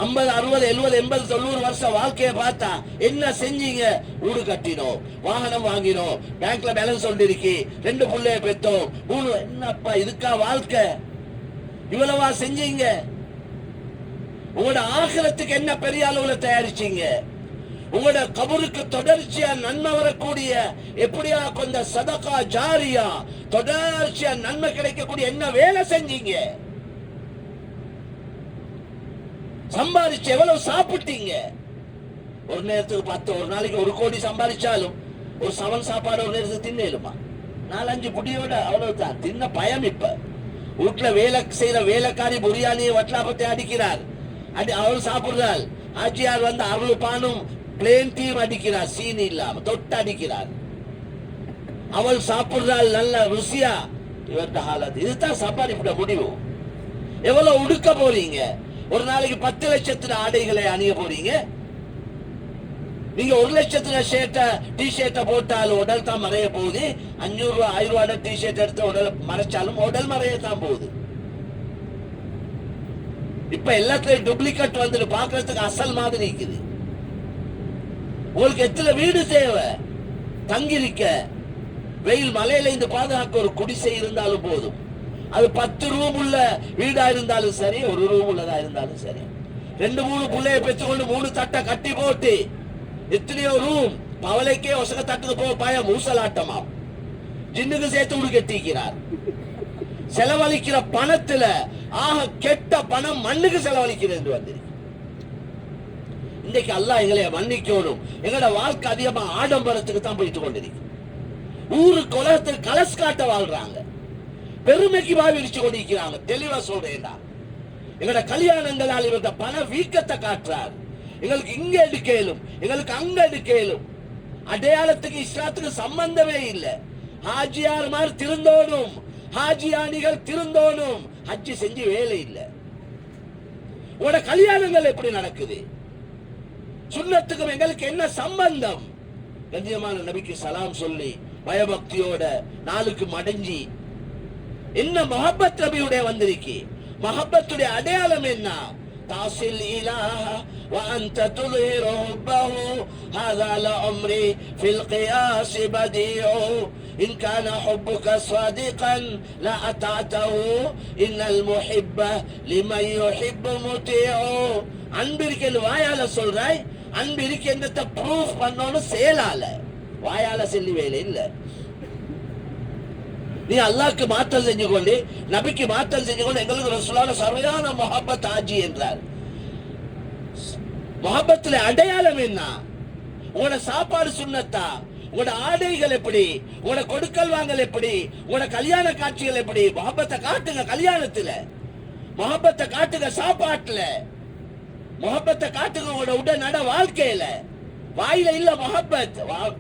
50, 60, 70, 80, 90 வருஷம் வாழ்க்கையை பார்த்தா என்ன செஞ்சீங்க? வீடு கட்டினோம், வாகனம் வாங்கினோம், பேங்க்ல பேலன்ஸ் ஒன்று இருக்கு, 2 பிள்ளைய பெற்றோம், 3. என்னப்பா இதுக்கா வாழ்க்கை? இவ்வளவா செஞ்சீங்க? உங்களோட ஆகிரத்துக்கு என்ன பெரிய அளவுல தயாரிச்சீங்க? உங்களோட கபருக்கு தொடர்ச்சியா நன்மை வரக்கூடிய எப்படியா கொஞ்சம் சதகா ஜாரியா தொடர்ச்சியா நன்மை கிடைக்கக்கூடிய என்ன வேலை செஞ்சீங்க? சம்பாதிச்சு எவ்வளவு சாப்பிட்டீங்க? ஒரு நேரத்துக்கு 10, ஒரு நாளைக்கு 1 கோடி சம்பாதிச்சாலும் ஒரு 7 சாப்பாடு ஒரு நேரத்துக்கு தின்னேலுமா? 4-5 புடியோட அவ்வளவுதான் தின்ன பயம். இப்ப வீட்டுல வேலை செய்யற வேலைக்காரி புரியாணியை வட்லாபத்தை அடிக்கிறார், அவள் சாப்பிடுறாள். ஆட்சியார் வந்து அருள் பானும் பிளேன் டீம் அடிக்கிறார், சீனி இல்லாம தொட்டு அடிக்கிறார். அவள் சாப்பிடுறாள் நல்ல ருசியா. இவர்கிட்ட ஹாலத் இதுதான் சம்பாதிப்பட முடிவு. எவ்வளவு உடுக்க போறீங்க? ஒரு நாளைக்கு 10 லட்சத்துல ஆடைகளை அணிய போறீங்க. நீங்க 1 லட்சத்துல டி ஷர்ட்டை போட்டாலும் உடல் தான் மறைய போகுது. 500 ரூபாய் 1000 ரூபாய் டி ஷர்ட் எடுத்து உடல் மறைச்சாலும் உடல் மறையத்தான் போகுது. இப்ப எல்லாத்துலயும் டூப்ளிகேட் வந்துட்டு பாக்குறதுக்கு அசல் மாதிரி இருக்குது. உங்களுக்கு எத்தனை வீடு தேவை தங்கிருக்க? வெயில் மலையில இந்த பாதுகாக்க ஒரு குடிசை இருந்தாலும் போதும். அது 10 ரூம் உள்ள வீடா இருந்தாலும் சரி, 1 ரூம் உள்ளதா இருந்தாலும் சரி, 2-3 பிள்ளைய பெற்றுக்கொண்டு 3 தட்டை கட்டி போட்டு எத்தனையோ ரூம் பவலைக்கே ஒசக தட்டுக்கு போக பாய மூசலாட்டமா ஜின்னுக்கு சேர்த்து விடு கட்டிக்கிறார். செலவழிக்கிற பணத்துல ஆக கெட்ட பணம் மண்ணுக்கு செலவழிக்கிறது வந்திருக்கு. இன்னைக்கு அல்லாஹ் எங்களை மன்னிக்கணும். எங்களோட வாழ்க்கை அதிகமா ஆடம்பரத்துக்கு தான் போயிட்டு கொண்டிருக்கு. ஊருக்கு உலகத்துக்கு கலஸ் காட்ட வாழ்றாங்க, பெருமைக்கு பாவிச்சு கொண்டிருக்கிறாங்க. தெளிவா சொல்றேன், எங்களோட கல்யாணங்களால் இவங்க பண வீக்கத்தை காட்டுறார். எங்களுக்கு இங்க எடுக்கலும், எங்களுக்கு அங்க எடுக்கலும். அடையாளத்துக்கு இஸ்லாத்துக்கு சம்பந்தமே இல்லை. ஹாஜியார் மாதிரி திருந்தோனும், ஹாஜியானிகள் திருந்தோனும், ஹஜ்ஜி செஞ்சு வேலை இல்லை. உங்களோட கல்யாணங்கள் எப்படி நடக்குது? சுன்னத்துக்கும் எங்களுக்கு என்ன சம்பந்தம்? கண்ணியமான நபிக்கு சலாம் சொல்லி பயபக்தியோட நாளுக்கு மடஞ்சி என்ன மஹப்பத் நபியுடைய வந்திருக்கு. மஹப்பத்துடைய அடையாளம் என்ன? தாசில் இலாஹ வ அன்த துல்ஹிரு ஹுப்பஹு ஹாதா லஅம்ரி ஃபில் கியாஸ் பதீஉ இன் கான ஹுப்புக ஸாதிகன் லா அத்தஅதஹு இன்னல் முஹிப்ப லிமன் யுஹிப்பு முதீஉ. அன்பிற்கென்று வாயால சொல்றாய், அன்பிற்கென்றத ப்ரூஃப் பண்ணணும் செயலால. வாயால சொல்லி வேலை இல்ல. நீ அல்லாஹ்க்கு மாற்றல் செஞ்சு கொண்டு நபிக்கு மாற்றல் செஞ்சு கொண்டு எங்களுக்கு ரசூலுல்லாஹ் சரியான முஹப்பத் ஆஜி என்றார். முஹப்பத்துல அடையாளம் என்ன? உங்களோட சாப்பாடு சுன்னத்தா? உங்களோட ஆடைகள் எப்படி? உங்களோட கொடுக்கல் வாங்கல் எப்படி? உங்களோட கல்யாண காட்சிகள் எப்படி? முஹப்பத்தை காட்டுங்க கல்யாணத்துல. முஹப்பத்தை காட்டுங்க சாப்பாட்டுல, முஹப்பத்தை காட்டுங்க உங்களோட உடல் நட வாழ்க்கையில. வாயில இல்ல முஹப்பத்,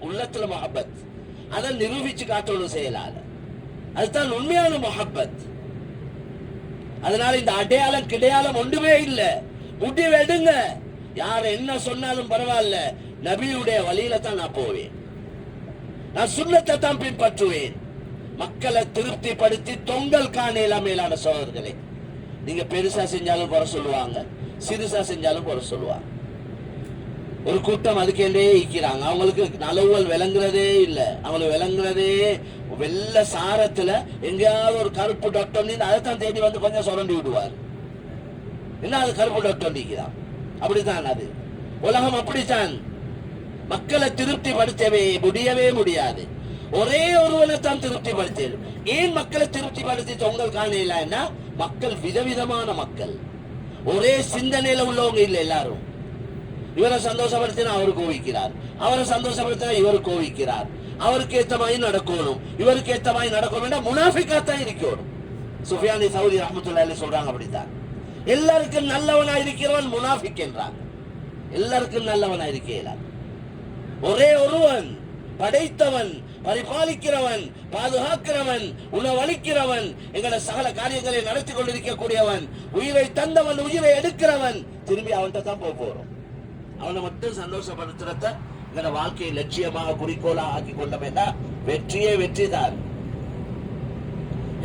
உள்ளத்துல முஹப்பத். அதை நிரூபிச்சு காட்டணும் செயலால. அதுதான் உண்மையான முஹப்பத். அதனால இந்த அடையாளம் கிடையாளம் ஒன்றுமே இல்ல. முடிவு எடுங்க. யார் என்ன சொன்னாலும் பரவாயில்ல, நபியுடைய வழியில தான் நான் போவேன், நான் சுன்னத்தை தான் பின்பற்றுவேன். மக்களை திருப்திப்படுத்தி தொங்கல் காணல. மேலான சோதர்களே, நீங்க பெருசா செஞ்சாலும் குறை சொல்லுவாங்க, சிறுசா செஞ்சாலும் குறை சொல்லுவாங்க. ஒரு கூட்டம் அதுக்கேண்டே ஈக்கிறாங்க. அவங்களுக்கு நலவுகள் விளங்குறதே இல்லை. அவங்களுக்கு விளங்குறதே வெள்ள சாரத்துல எங்கேயாவது ஒரு கருப்பு டாக்டர் அதைத்தான் தேடி வந்து கொஞ்சம் சுரண்டி விடுவார். என்ன அது கருப்பு டாக்டர் நீக்கிறான்? அப்படித்தான் அது உலகம். அப்படித்தான் மக்களை திருப்திப்படுத்தவே முடியாது. ஒரே ஒருவனை தான் திருப்திப்படுத்த. ஏன் மக்களை திருப்திப்படுத்தி தொங்கல் காணல? மக்கள் விதவிதமான மக்கள், ஒரே சிந்தனையில உள்ளவங்க இல்லை எல்லாரும். இவரை சந்தோஷப்படுத்தினா அவரு கோவிக்கிறார், அவரை சந்தோஷப்படுத்தினா இவரு கோவிக்கிறார். அவருக்கு ஏத்த மாதிரி நடக்கணும், இவருக்கு ஏத்த மாதிரி நடக்கணும். முனாஃபிக்காத்தான் இருக்கணும். சுஃபியானி சௌரி ரஹ்மத்துல்லாஹி அலைஹி சொல்றாங்க அப்படித்தான். எல்லாருக்கும் நல்லவனா இருக்கிறவன் முனாஃபிக் என்றாங்க. எல்லாருக்கும் நல்லவனா இருக்கிறார். ஒரே ஒருவன் படைத்தவன், பரிபாலிக்கிறவன், பாதுகாக்கிறவன், உணவளிக்கிறவன், எங்களை சகல காரியங்களை நடத்தி கொண்டிருக்கக்கூடியவன், உயிரை தந்தவன், உயிரை எடுக்கிறவன். திரும்பி அவன்கிட்ட தான் போறோம். அவனை மட்டும் சந்தோஷப்படுத்துறத எங்களோட வாழ்க்கையை லட்சியமாக குறிக்கோளாக ஆக்கி கொண்டோம்னா வெற்றியே வெற்றி தான்.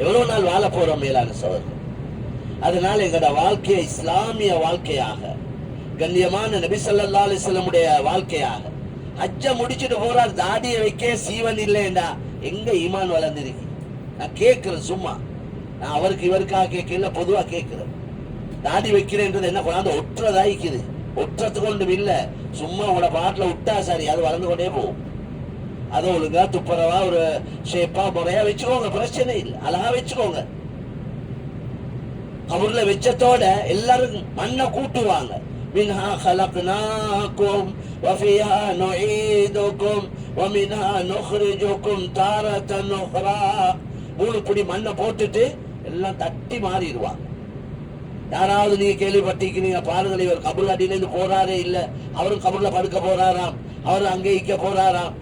எவ்வளவு நாள் வாழ போறோம் மேலான சோதரர்கள். அதனால எங்களோட வாழ்க்கையை இஸ்லாமிய வாழ்க்கையாக, கண்ணியமான நபி ஸல்லல்லாஹு அலைஹி வஸல்லமுடைய வாழ்க்கையாக. ஹஜ்ஜ முடிச்சுட்டு போறார், தாடியை வைக்க சீவன் இல்லைண்டா எங்க ஈமான் வளர்ந்துருக்கு? நான் கேட்கிறேன், சும்மா நான் அவருக்கு இவருக்காக கேட்கல, பொதுவா கேட்கிறேன். தாடி வைக்கிறேன்றது என்ன கொண்டாந்து ஒட்டுறதாய்க்குது? ஒற்றத்துக்கு ஒன்றும் இல்ல, சும்மா உங்களோட பாட்டில் விட்டா சரி, அது வளர்ந்து கொண்டே போகும். அதை ஒழுங்கா துப்புரவா ஒரு ஷேப்பா முறையா வச்சுக்கோங்க, பிரச்சனை இல்லை, அழகா வச்சுக்கோங்க. கபூர்ல வச்சத்தோட எல்லாரும் மண்ணை கூட்டுவாங்க. மின்ஹா خلقناكم وفيها نعيدكم ومنها نخرجكم تارة أخرى. 3 பிடி மண்ணை போட்டுட்டு எல்லாம் தட்டி மாறிடுவாங்க. யாராவது நீங்க கேள்விப்பட்டிருக்கீங்க பாருங்கள், இவர் கபூர் அடியில இருந்து போறாரே இல்ல, அவரும் கபூர்ல படுக்க போறாராம், அவரும் அங்கே இக்க போறாராம்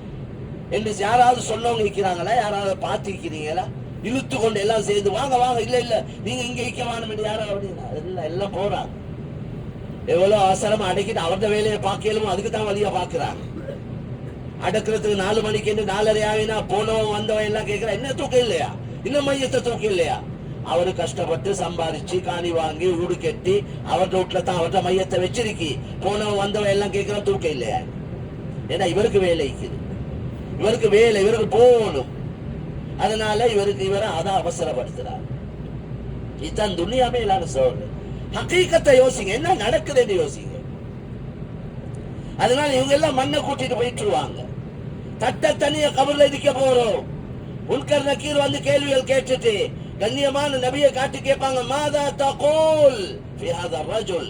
என்று யாராவது சொன்னவங்க இருக்கிறாங்களா? யாராவது பார்த்திருக்கிறீங்களா? இழுத்து கொண்டு எல்லாம் சேர்ந்து வாங்க வாங்க, இல்ல இல்ல நீங்க இங்க இக்க வேணும் யாராவது எல்லாம் போறாங்க. எவ்வளவு அவசரமா அடக்கிட்டு அவரது வேலையை பார்க்கலும், அதுக்கு தான் வழியா பாக்குறாங்க. அடக்கிறதுக்கு 4 மணிக்கு 4:30 ஆகினா போனவன் வந்தவன் எல்லாம் கேட்கிறான், என்ன தூக்கம் இல்லையா, இன்னும் மையத்தை தூக்கம் இல்லையா? அவரு கஷ்டப்பட்டு சம்பாதிச்சு காணி வாங்கி ஊடு கட்டி அவர்கிட்ட வீட்டுல தான் அவர்கிட்ட மையத்தை வச்சிருக்கி, போனவன் வந்தவன் எல்லாம் கேட்கிறான் தூக்கம் இல்லையா? ஏன்னா இவருக்கு வேலை இருக்குது, இவருக்கு வேலை, இவருக்கு போகணும். அதனால இவரை அதை அவசரப்படுத்துறார். இதுதான் துனியாவே இல்லாத சோழ. ஹகீகத்தை யோசிங்க, என்ன நடக்குதுன்னு யோசிங்க. அதனால இவங்க எல்லாம் மண்ணை கூட்டிட்டு போயிட்டுருவாங்க. தட்ட தனிய கபர்ல இருக்க போறோம். உன்கர் நக்கீர் வந்து கேள்விகள் கேட்டுட்டு கண்ணியமான நபியை காட்டி கேட்பாங்க, மாதா தகூல் ஃபி ஹாதா ரஜுல்,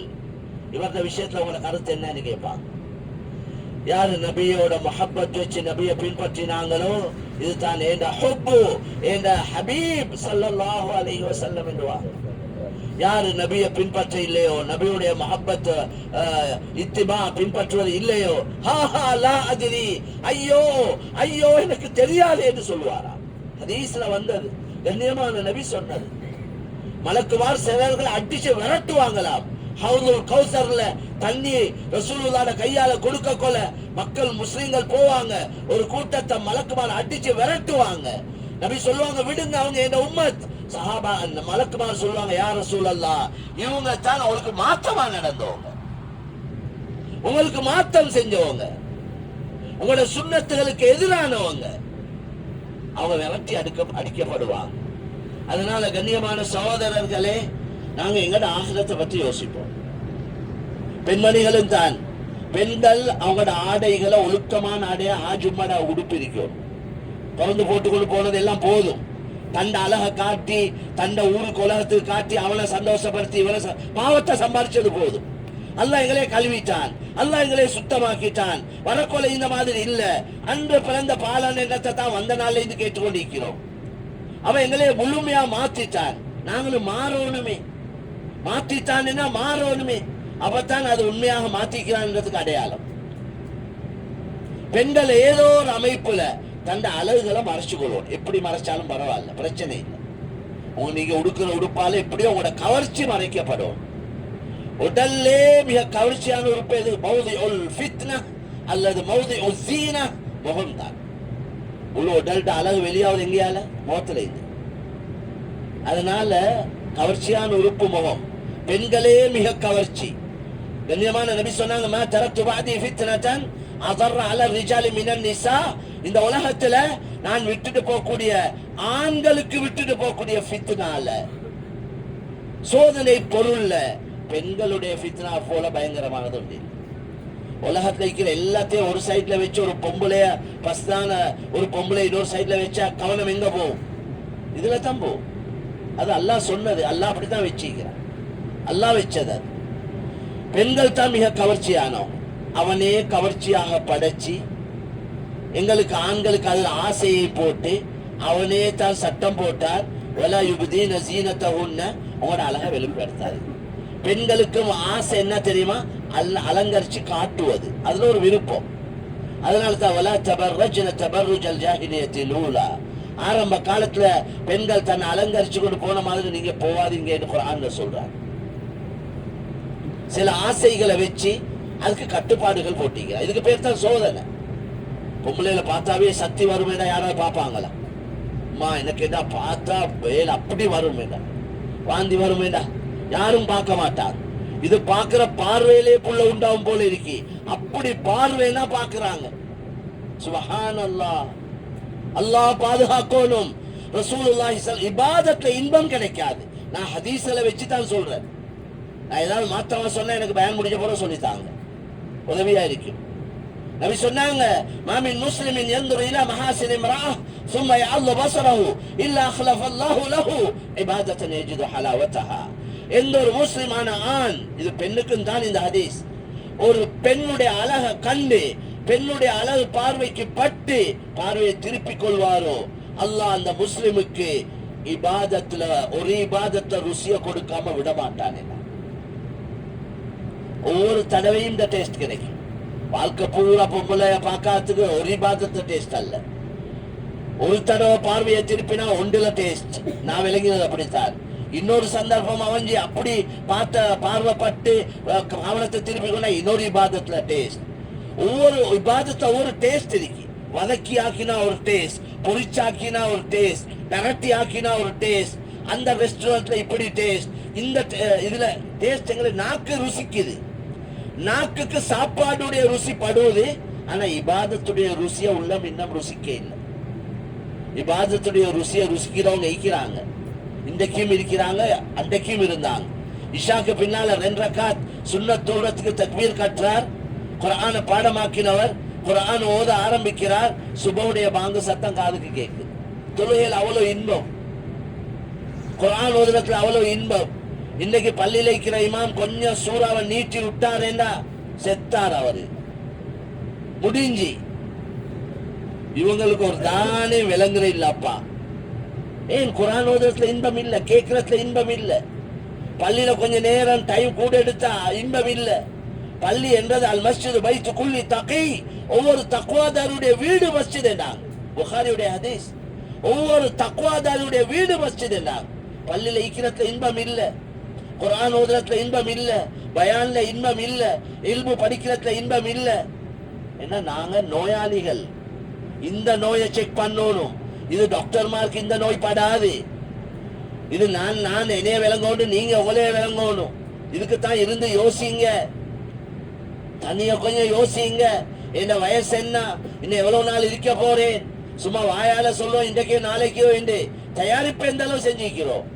இவரது விஷயத்துல உங்களோட கருத்து என்னன்னு கேட்பாங்க. யாரு நபியோட முஹப்பத் வச்சு நபியை பின்பற்றினாங்களோ, இதுதான் ஏண்ட ஹுப்பு, ஏண்ட ஹபீப் ஸல்லல்லாஹு அலைஹி வஸல்லம் என்றுவாங்க. யாரு நபியை பின்பற்ற இல்லையோ, நபியுடைய முஹப்பத் இத்திபா பின்பற்றுவது இல்லையோ, ஹாஹா லா அத்ரி, ஐயோ ஐயோ எனக்கு தெரியாது என்று சொல்லுவாரா. ஹதீஸ்ல வந்தது, கண்ணியமான நபி சொன்னது. மலக்குமார் சிலர்கள் அடிச்சு விரட்டுவாங்களாம். ஹவுதுல் கௌசர்ல தண்ணி ரசூலுல்லாஹ் கையால கொடுக்க கொள்ள மக்கள் முஸ்லிம்கள் போவாங்க, ஒரு கூட்டத்தை மலக்குமார் அடிச்சு விரட்டுவாங்க. நபி சொல்லுவாங்க, விடுங்க, அவங்க என்ன உம்மத். சஹாபா அந்த மலக்குமார் சொல்லுவாங்க, யா ரசூலல்லாஹ், இவங்க தான் அவங்களுக்கு மாற்றமா நடந்தவங்க, உங்களுக்கு மாற்றம் செஞ்சவங்க, உங்களோட சுன்னத்துகளுக்கு எதிரானவங்க, அவங்க விரட்டி அடிக்கப்படுவாங்க. அதனால கண்ணியமான சகோதரர்களே, நாங்க எங்கட ஆகிரத்தை பற்றி யோசிப்போம். பெண்மணிகளும் தான், பெண்கள் அவங்களோட ஆடைகளை ஒழுக்கமான ஆடையா ஆஜும்மடா உடுப்பிருக்கும். திறந்து போட்டுக்கொண்டு போனது எல்லாம் போதும். தண்ட அழக காட்டி, தண்ட ஊருக்கு உலகத்துக்கு காட்டி அவனை சந்தோஷப்படுத்தி இவனை பாவத்தை சம்பாதிச்சது போதும். அல்லாஹ் எங்களே கழுவிட்டான், அல்லாஹ் எங்களே சுத்தமாக்கிட்டான். வரக்கொலை இந்த மாதிரி இல்ல, அன்று பிறந்த பாலான எண்ணத்தை தான் வந்த நாள்ல இருந்து கேட்டுக்கொண்டிருக்கிறோம். அவன் எங்களே முழுமையா மாத்திட்டான், நாங்களும் மாறணுமே. மாத்தித்தானேன்னா மாறணுமே, அப்பத்தான் அது உண்மையாக மாத்திக்கிறான்றதுக்கு அடையாளம். பெண்கள் ஏதோ ஒரு அமைப்புல தந்த அழகுகளை மறைச்சு கொள்வோம். எப்படி மறைச்சாலும் பரவாயில்ல, பிரச்சனை இல்லை. நீங்க உடுக்கிற உடுப்பால எப்படியோ உங்களோட கவர்ச்சி மறைக்கப்படும். உடல்லே மிக கவர்ச்சியான உறுப்பு எது? மௌதி உல் ஃபித்னா அல்லது மௌதி உல் ஸீனா, முகம் தான். உள்ள உடல்ட அழகு வெளியாவது எங்கேயால? முகத்துல இது. அதனால கவர்ச்சியான உறுப்பு முகம். பெண்களே மிக கவர்ச்சி. கண்ணியமான நபி சொன்னாங்க, மா தரக்து பஅதி ஃபித்னதன் அதர் அல ரிஜாலி மினன் நிசா, இந்த உலகத்துல நான் விட்டுட்டு போகக்கூடிய ஆண்களுக்கு விட்டுட்டு போகக்கூடிய ஃபித்னால, சோதனை பொருள்ல பெண்களுடைய ஃபித்னா போல பயங்கரமானது உண்டு. உலகத்துல இருக்கிற எல்லாத்தையும் ஒரு சைட்ல வச்சு ஒரு பொம்பளைய பஸ்தான ஒரு பொம்பளை இன்னொரு சைட்ல வச்சா கவனம் எங்க போகும்? இதுல தான் போகும். அது அல்லாஹ் சொன்னது, அல்லாஹ் அப்படித்தான் வச்சிருக்கிறான், அல்லாஹ் வச்சது. பெண்கள் தான் மிக கவர்ச்சியானோம். அவனே கவர்ச்சியாக படைச்சி எங்களுக்கு ஆண்களுக்கு அதில் ஆசையை போட்டு அவனே தான் சட்டம் போட்டார். வலா யுப்தீன ஸீனத்தஹுன்ன, உங்களோட அழகை வெளிப்படுத்தாது. பெண்களுக்கும் ஆசை என்ன தெரியுமா? அலங்கரிச்சு காட்டுவது, அதுல ஒரு விருப்பம். அதனால தான் வலா தபர்ரஜ்ன தபர்ருஜல் ஜாஹிலியத்தில் ஊலா, ஆரம்ப காலத்துல பெண்கள் தன்னை அலங்கரிச்சு கொண்டு போன மாதிரி நீங்க போவாதீங்கன்னு குர்ஆன்ல சொல்றாங்க. சில ஆசைகளை வச்சு அதுக்கு கட்டுப்பாடுகள் போட்டீங்க. இதுக்கு பேர் தான் சோதனை. பொம்பளையில பார்த்தாவே சக்தி வருமேடா யாராவது பார்ப்பாங்களா? அம்மா எனக்கு என்ன பார்த்தா வேலை அப்படி வருமேடா, வாந்தி வருமேடா, யாரும் பார்க்க மாட்டாங்க. இது பார்க்கிற பார்வையிலே புள்ள உண்டாகும் போல இருக்கு. அப்படி பார்வைனா பார்க்கிறாங்க. சுப்ஹானல்லாஹ், அல்லாஹ் பாதுகாக்கணும். ரசூலுல்லாஹி இபாதத்துல இன்பம் கிடைக்காது. நான் ஹதீஸ்ல வச்சு தான் சொல்றேன். நான் ஏதாவது மாத்தமா சொன்னா எனக்கு பயன் முடிஞ்ச போல சொல்லித்தாங்க, உதவியா இருக்கும். நபி சொன்னாங்க, மாமின் முஸ்லிமின் யன்துரு இலா மஹாசின் இம்ராஅ ثم يعض بصره الا خلف الله له عباده يجد حلاوتها. எந்த ஒரு முஸ்லிமான ஆண், இது பெண்ணுக்கும் தான் இந்த ஹதீஸ், ஒரு பெண்ணுடைய அழகை கண்டு பெண்ணுடைய அழகு பார்வைக்கு பட்டு பார்வையை திருப்பிக் கொள்வாரோ, அல்லாஹ் அந்த முஸ்லிமுக்கு இபாதத்துல ஒரு இபாதத்தை ருசிய கொடுக்காம விட மாட்டானே. ஒவ்வொரு தடவையும் இந்த டேஸ்ட் கிடைக்கும். வாழ்க்கை பூரா பொம்பளை பார்க்கறதுக்கு ஒரு இபாதத்தை டேஸ்ட் அல்ல. ஒரு தடவை பார்வையை திருப்பினா ஒன்றுல டேஸ்ட். நான் விளங்கினது அப்படித்தான். இன்னொரு சந்தர்ப்பம் அவஞ்சி அப்படி பார்த்த பார்வைப்பட்டு கவனத்தை திருப்பி கொண்டா இன்னொரு இபாதத்துல டேஸ்ட். ஒவ்வொரு இபாதத்தை ஒவ்வொரு டேஸ்ட் இருக்கு. வதக்கி ஆக்கினா ஒரு டேஸ்ட், பொரிச்சாக்கினா ஒரு டேஸ்ட், பரட்டி ஆக்கினா ஒரு டேஸ்ட், அந்த ரெஸ்டாரண்ட்ல இப்படி டேஸ்ட், இந்த இதுல டேஸ்ட் எங்களுக்கு நாக்கு ருசிக்குது. நாக்குக்கு சாப்பாடுடைய ருசி படுவது. ஆனா இபாதத்துடைய ருசிய உள்ளம் இன்னும் ருசிக்க இல்லை. இபாதத்துடைய ருசிய ருசிக்கிறவங்க இருக்கிறாங்க, இன்றைக்கும் இருக்கிறாங்க, அன்றைக்கும் இருந்தாங்க. இஷாக்கு பின்னால 2 ரக்காத் சுன்னத் தொழுறதுக்கு தக்பீர் கற்றார். குர்ஆன பாடமாக்கினவர் குர்ஆன் ஓத ஆரம்பிக்கிறார். சுபவுடைய பாங்கு சத்தம் காதுக்கு கேட்குது. தொழுகையில் அவ்வளவு இன்பம், குர்ஆன் ஓதுறதுல அவ்வளவு இன்பம். இன்னைக்கு பள்ளியில இருக்கிற இமாம் கொஞ்சம் சூறாவை நீட்டி விட்டாரேண்டா செத்தார் அவரு, முடிஞ்சி. இவங்களுக்கு ஒரு தானே விளங்குற இல்லப்பா. ஏன் குர்ஆன் ஓதுறதுல இன்பம் இல்ல, கேட்கறதுல இன்பம் இல்ல, பள்ளியில கொஞ்ச நேரம் டைம் கூட எடுத்தா இன்பம் இல்ல. பள்ளி என்றது அல் மஸ்ஜிது பைத்து குல்லி தகி, ஒவ்வொரு தக்வாதாருடைய வீடு மஸ்ஜித் என்றாங்க. புகாரியுடைய ஹதீஸ், ஒவ்வொரு தக்வாதாருடைய வீடு மஸ்ஜித் என்றாங்க. பள்ளியில இருக்கிறதுல இன்பம் இல்ல, குர்ஆன் ஓதுறதுல இன்பம் இல்ல, பயான்ல இன்பம் இல்ல, இல்மு படிக்கிறதுல இன்பம் இல்ல. என்ன நாங்க நோயாளிகள், இந்த நோயை செக் பண்ணணும். இது டாக்டர்மாருக்கு இந்த நோய் படாது. இது நான் என்னைய விளங்கோண்டு நீங்க உங்களே விளங்கணும். இதுக்குத்தான் இருந்து யோசிங்க, தனிய கொஞ்சம் யோசிங்க. என்ன வயசு என்ன, இன்னும் எவ்வளவு நாள் இருக்க போறேன். சும்மா வாயால சொல்லுவோம் இன்றைக்கோ நாளைக்கோ என்று தயாரிப்பு எந்த அளவு செஞ்சிருக்கிறோம்.